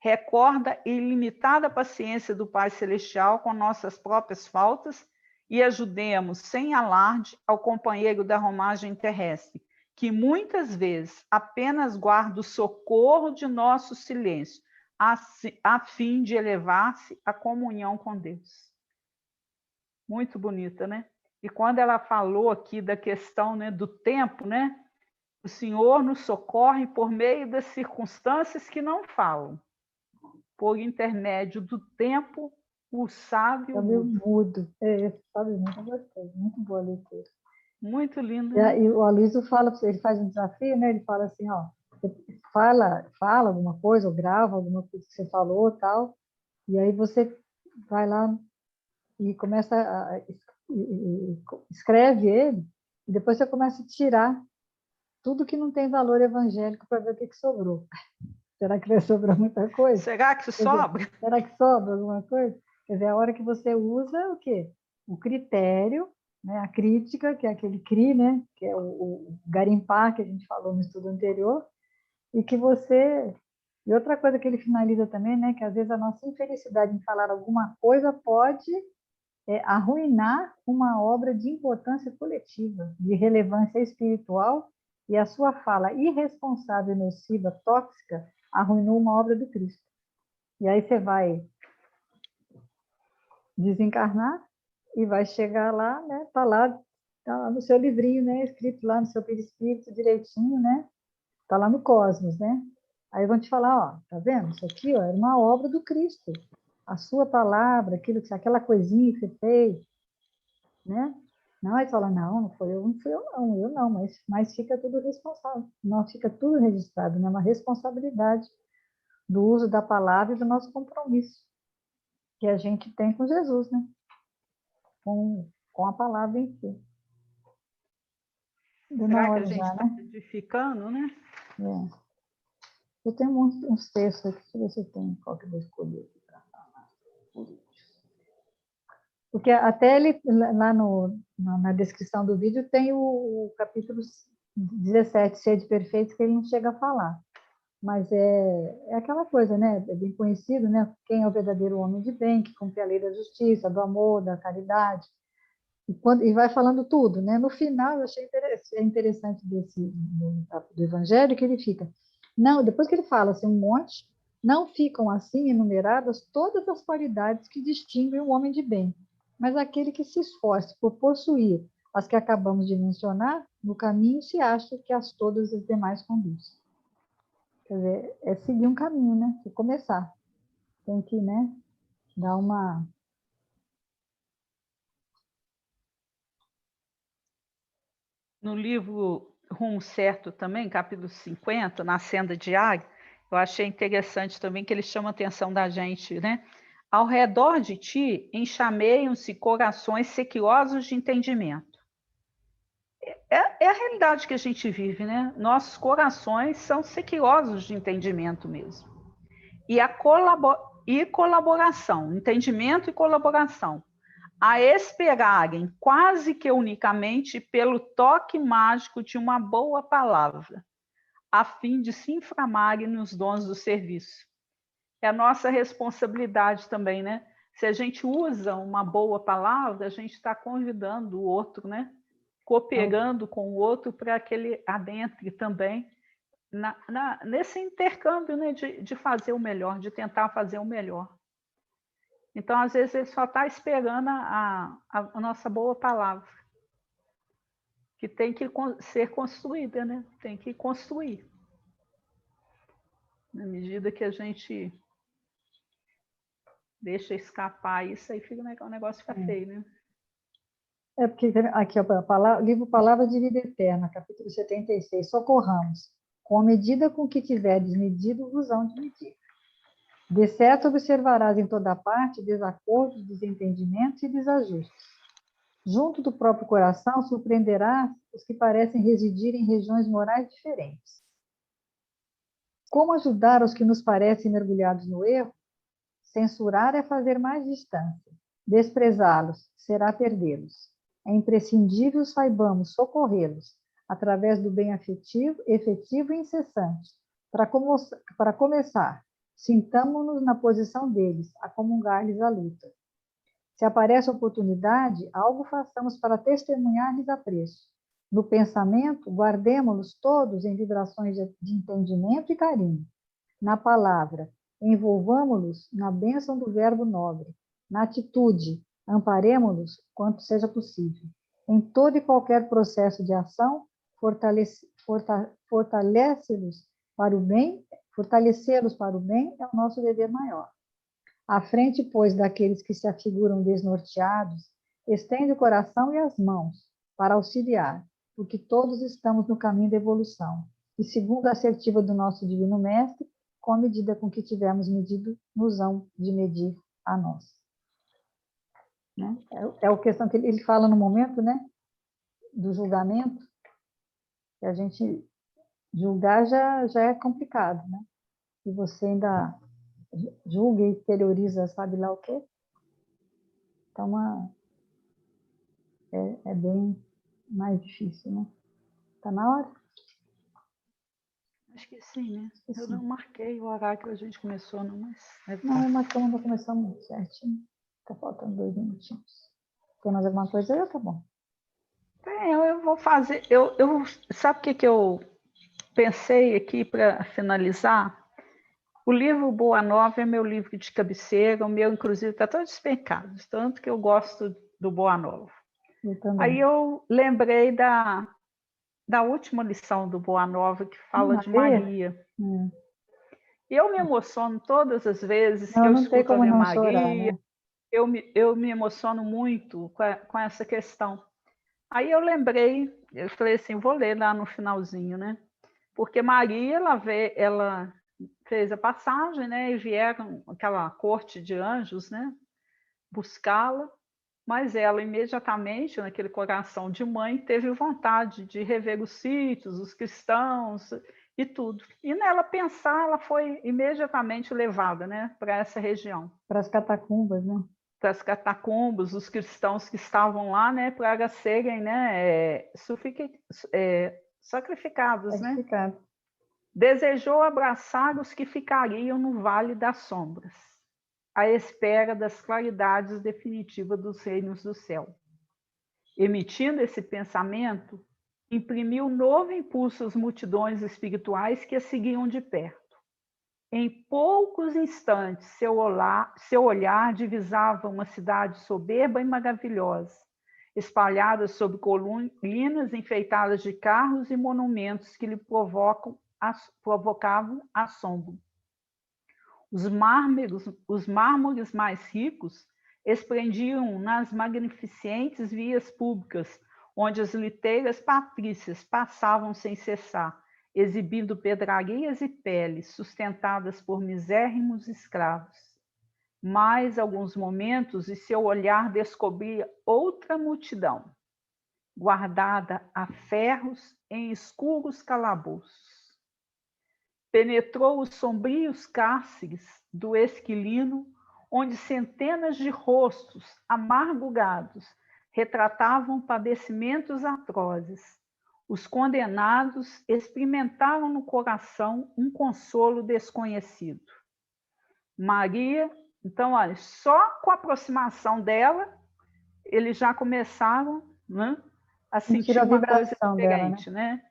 Recorda a ilimitada paciência do Pai Celestial com nossas próprias faltas e ajudemos sem alarde ao companheiro da romagem terrestre, que muitas vezes apenas guarda o socorro de nosso silêncio, a fim de elevar-se à comunhão com Deus. Muito bonita, né? E quando ela falou aqui da questão, né, do tempo, né? O Senhor nos socorre por meio das circunstâncias que não falam. Por intermédio do tempo, o sábio mudo. Mudo. Sabe, muito gostoso, muito boa a leitura. Muito lindo, E, né? e o Aloysio fala, ele faz um desafio, né? Ele fala assim, ó, você fala alguma coisa, ou grava alguma coisa que você falou, tal, e aí você vai lá e começa escreve ele, e depois você começa a tirar tudo que não tem valor evangélico para ver o que sobrou. Será que vai sobrar muita coisa? Será que sobra? Será que sobra alguma coisa? Quer dizer, a hora que você usa o quê? O critério, né? A crítica, que é aquele CRI, né? Que é o garimpar que a gente falou no estudo anterior, e que você... E outra coisa que ele finaliza também, né? Que às vezes a nossa infelicidade em falar alguma coisa pode arruinar uma obra de importância coletiva, de relevância espiritual, e a sua fala irresponsável, nociva, tóxica, arruinou uma obra do Cristo. E aí você vai desencarnar e vai chegar lá, né? Tá lá no seu livrinho, né? Escrito lá no seu perispírito direitinho, né? Tá lá no cosmos, né? Aí vão te falar, ó, tá vendo? Isso aqui, ó, era uma obra do Cristo. A sua palavra, aquela coisinha que você fez, né? Não, aí fala, não foi eu, eu não, mas fica tudo responsável. Não, fica tudo registrado, né? Uma responsabilidade do uso da palavra e do nosso compromisso que a gente tem com Jesus, né? Com a palavra em si. Deu na Será que a hora gente já, está né? edificando, né? É. Eu tenho uns textos aqui, deixa eu ver se eu tenho qual que eu vou escolher aqui para falar. Porque até ele, lá na descrição do vídeo, tem o capítulo 17, Sede Perfeitos, que ele não chega a falar. Mas é aquela coisa, né? É bem conhecido, né? Quem é o verdadeiro homem de bem, que cumpre a lei da justiça, do amor, da caridade. E vai falando tudo, né? No final, eu achei interessante do Evangelho que ele fica. Não, depois que ele fala assim, um monte, não ficam assim enumeradas todas as qualidades que distinguem o homem de bem, mas aquele que se esforce por possuir as que acabamos de mencionar, no caminho se acha que as todas as demais conduzem. Quer dizer, é seguir um caminho, né? É começar. Tem que, né? dá uma... No livro Rumo Certo também, capítulo 50, na senda diária, eu achei interessante também que ele chama a atenção da gente, né? Ao redor de ti enxameiam-se corações sequiosos de entendimento. É a realidade que a gente vive, né? Nossos corações são sequiosos de entendimento mesmo. E colaboração, entendimento e colaboração, a esperarem quase que unicamente pelo toque mágico de uma boa palavra, a fim de se inflamarem nos dons do serviço. É a nossa responsabilidade também, né? Se a gente usa uma boa palavra, a gente está convidando o outro, né? Cooperando com o outro para que ele adentre também nesse intercâmbio, né? De fazer o melhor, de tentar fazer o melhor. Então, às vezes, ele só está esperando a nossa boa palavra, que tem que ser construída, né? Tem que construir. Na medida que a gente deixa escapar isso, aí fica, o negócio fica feio, né? É porque aqui, ó, livro Palavra de Vida Eterna, capítulo 76, socorramos. Com a medida com que tiverdes medido, vos hão de medir. De certo observarás em toda parte desacordos, desentendimentos e desajustes. Junto do próprio coração, surpreenderás os que parecem residir em regiões morais diferentes. Como ajudar os que nos parecem mergulhados no erro? Censurar é fazer mais distância. Desprezá-los será perdê-los. É imprescindível saibamos socorrê-los através do bem efetivo e incessante. Para começar, sintamo-nos na posição deles, a comungar-lhes a luta. Se aparece oportunidade, algo façamos para testemunhar-lhes apreço. No pensamento, guardemo-los todos em vibrações de entendimento e carinho. Na palavra, envolvamo-los na bênção do verbo nobre. Na atitude, amparemo-los quanto seja possível. Em todo e qualquer processo de ação, fortalecê-los para o bem é o nosso dever maior. À frente, pois, daqueles que se afiguram desnorteados, estende o coração e as mãos para auxiliar, porque todos estamos no caminho da evolução. E segundo a assertiva do nosso Divino Mestre, com a medida com que tivermos medido, nos hão de medir a nós. Né? É a questão que ele fala no momento, né, do julgamento, que a gente julgar já é complicado, né? E você ainda julga e exterioriza, sabe lá o quê? Então, é bem mais difícil, né? Tá na hora? Acho que sim, né? Eu não marquei o horário que a gente começou, não, mas... Não, marcamos, não começamos certinho. Tá faltando 2 minutinhos. Tem mais alguma coisa aí? Tá bom. Eu vou fazer... sabe o que eu pensei aqui para finalizar? O livro Boa Nova é meu livro de cabeceira, o meu, inclusive, está todo despencado, tanto que eu gosto do Boa Nova. Aí eu lembrei da última lição do Boa Nova, que fala de Maria. E eu me emociono todas as vezes que eu escuto a Ave Maria. Chorar, né? Eu me emociono muito com essa questão. Aí eu lembrei, eu falei assim, vou ler lá no finalzinho, né? Porque Maria, ela fez a passagem, né? E vieram aquela corte de anjos, né? Buscá-la. Mas ela, imediatamente, naquele coração de mãe, teve vontade de rever os sítios, os cristãos e tudo. E nela pensar, ela foi imediatamente levada, né, para essa região. Para as catacumbas, né? Para as catacumbas, os cristãos que estavam lá, né, para serem, né, sacrificados, né? Desejou abraçar os que ficariam no Vale das Sombras, à espera das claridades definitivas dos reinos do céu. Emitindo esse pensamento, imprimiu novo impulso às multidões espirituais que a seguiam de perto. Em poucos instantes, seu olhar divisava uma cidade soberba e maravilhosa, espalhada sobre colinas enfeitadas de carros e monumentos que lhe provocavam assombro. Os mármores mais ricos esplendiam nas magnificentes vias públicas, onde as liteiras patrícias passavam sem cessar, exibindo pedrarias e peles sustentadas por misérrimos escravos. Mais alguns momentos e seu olhar descobria outra multidão, guardada a ferros em escuros calabouços. Penetrou os sombrios cárceres do Esquilino, onde centenas de rostos amargurados retratavam padecimentos atrozes. Os condenados experimentaram no coração um consolo desconhecido. Maria, então, olha, só com a aproximação dela, eles já começaram, né, a sentir uma coisa diferente, né?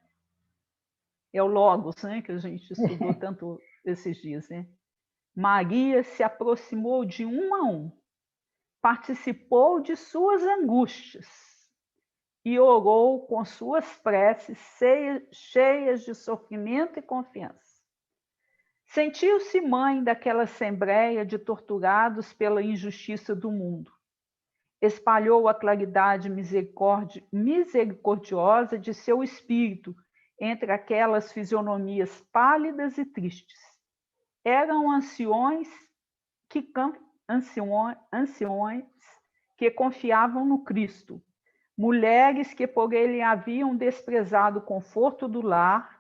É o Logos, né, que a gente estudou tanto esses dias, né? Maria se aproximou de um a um, participou de suas angústias e orou com suas preces cheias de sofrimento e confiança. Sentiu-se mãe daquela assembleia de torturados pela injustiça do mundo. Espalhou a claridade misericordiosa de seu espírito entre aquelas fisionomias pálidas e tristes. Eram anciões que confiavam no Cristo, mulheres que por ele haviam desprezado o conforto do lar,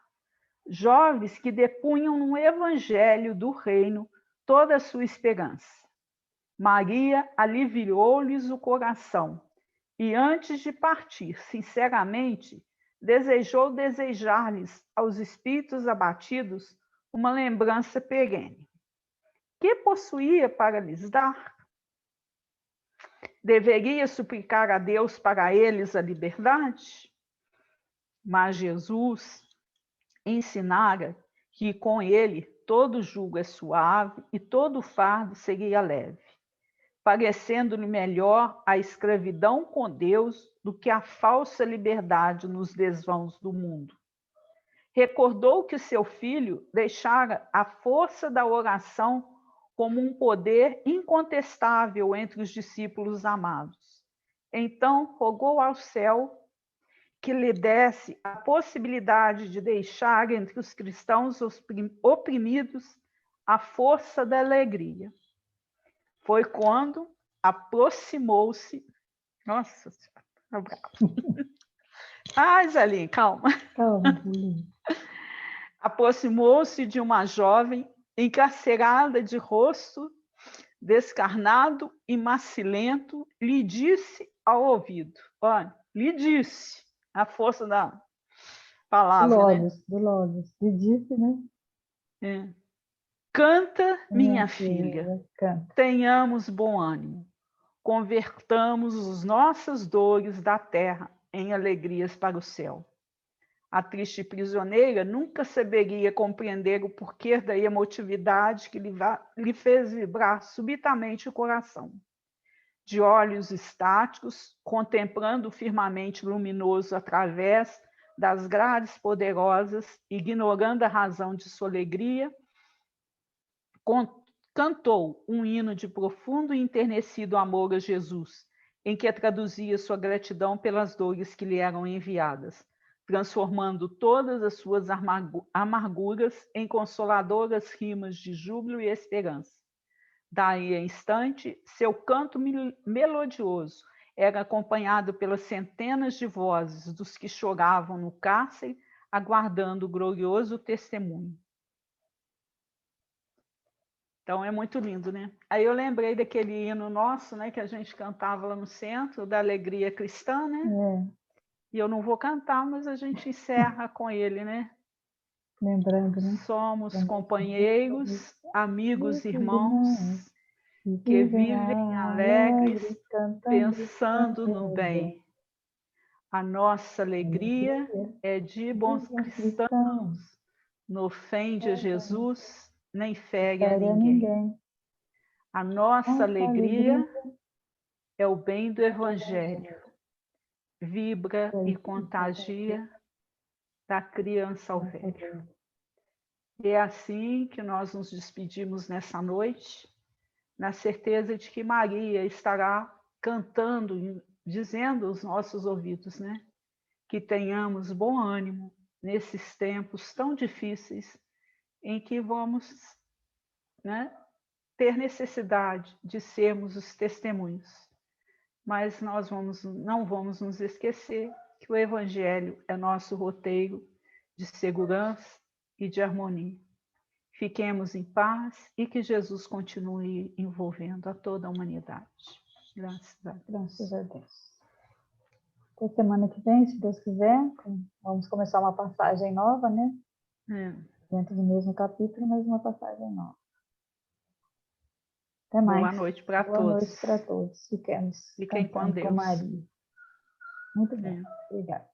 jovens que depunham no evangelho do reino toda a sua esperança. Maria aliviou-lhes o coração e, antes de partir, sinceramente, desejou desejar-lhes aos espíritos abatidos uma lembrança perene. Que possuía para lhes dar? Deveria suplicar a Deus para eles a liberdade? Mas Jesus ensinara que com ele todo jugo é suave e todo fardo seria leve, parecendo-lhe melhor a escravidão com Deus do que a falsa liberdade nos desvãos do mundo. Recordou que seu filho deixara a força da oração como um poder incontestável entre os discípulos amados. Então, rogou ao céu que lhe desse a possibilidade de deixar entre os cristãos oprimidos a força da alegria. Foi quando aproximou-se... Nossa Senhora, tá bravo. Ai, Zelinho, calma. Calma, Aproximou-se de uma jovem encarcerada de rosto descarnado e macilento, lhe disse ao ouvido. Olha, lhe disse, a força da palavra, do Logos, lhe disse, né? É. Canta, minha filha, canta. Tenhamos bom ânimo, convertamos as nossas dores da terra em alegrias para o céu. A triste prisioneira nunca saberia compreender o porquê da emotividade que lhe fez vibrar subitamente o coração. De olhos estáticos, contemplando o firmamente luminoso através das grades poderosas, ignorando a razão de sua alegria, cantou um hino de profundo e enternecido amor a Jesus, em que traduzia sua gratidão pelas dores que lhe eram enviadas, transformando todas as suas amarguras em consoladoras rimas de júbilo e esperança. Daí a instante, seu canto melodioso era acompanhado pelas centenas de vozes dos que choravam no cárcere, aguardando o glorioso testemunho. Então é muito lindo, né? Aí eu lembrei daquele hino nosso, né, que a gente cantava lá no centro, da Alegria Cristã, né? E eu não vou cantar, mas a gente encerra com ele, né? Lembrando, né? Somos companheiros, amigos, irmãos, que vivem alegres, pensando no bem. A nossa alegria é de bons cristãos, não ofende a Jesus, nem fere a ninguém. A nossa alegria é o bem do Evangelho, vibra e contagia da criança ao velho. É assim que nós nos despedimos nessa noite, na certeza de que Maria estará cantando, dizendo aos nossos ouvidos, né? Que tenhamos bom ânimo nesses tempos tão difíceis em que vamos, né, ter necessidade de sermos os testemunhos. Mas nós não vamos nos esquecer que o Evangelho é nosso roteiro de segurança e de harmonia. Fiquemos em paz e que Jesus continue envolvendo a toda a humanidade. Graças a Deus. Graças a Deus. Até semana que vem, se Deus quiser, vamos começar uma passagem nova, né? Dentro do mesmo capítulo, mas uma passagem nova. Até mais. Boa noite para todos. Boa noite para todos. Fiquem com Deus. com Maria. Muito bem. Obrigada.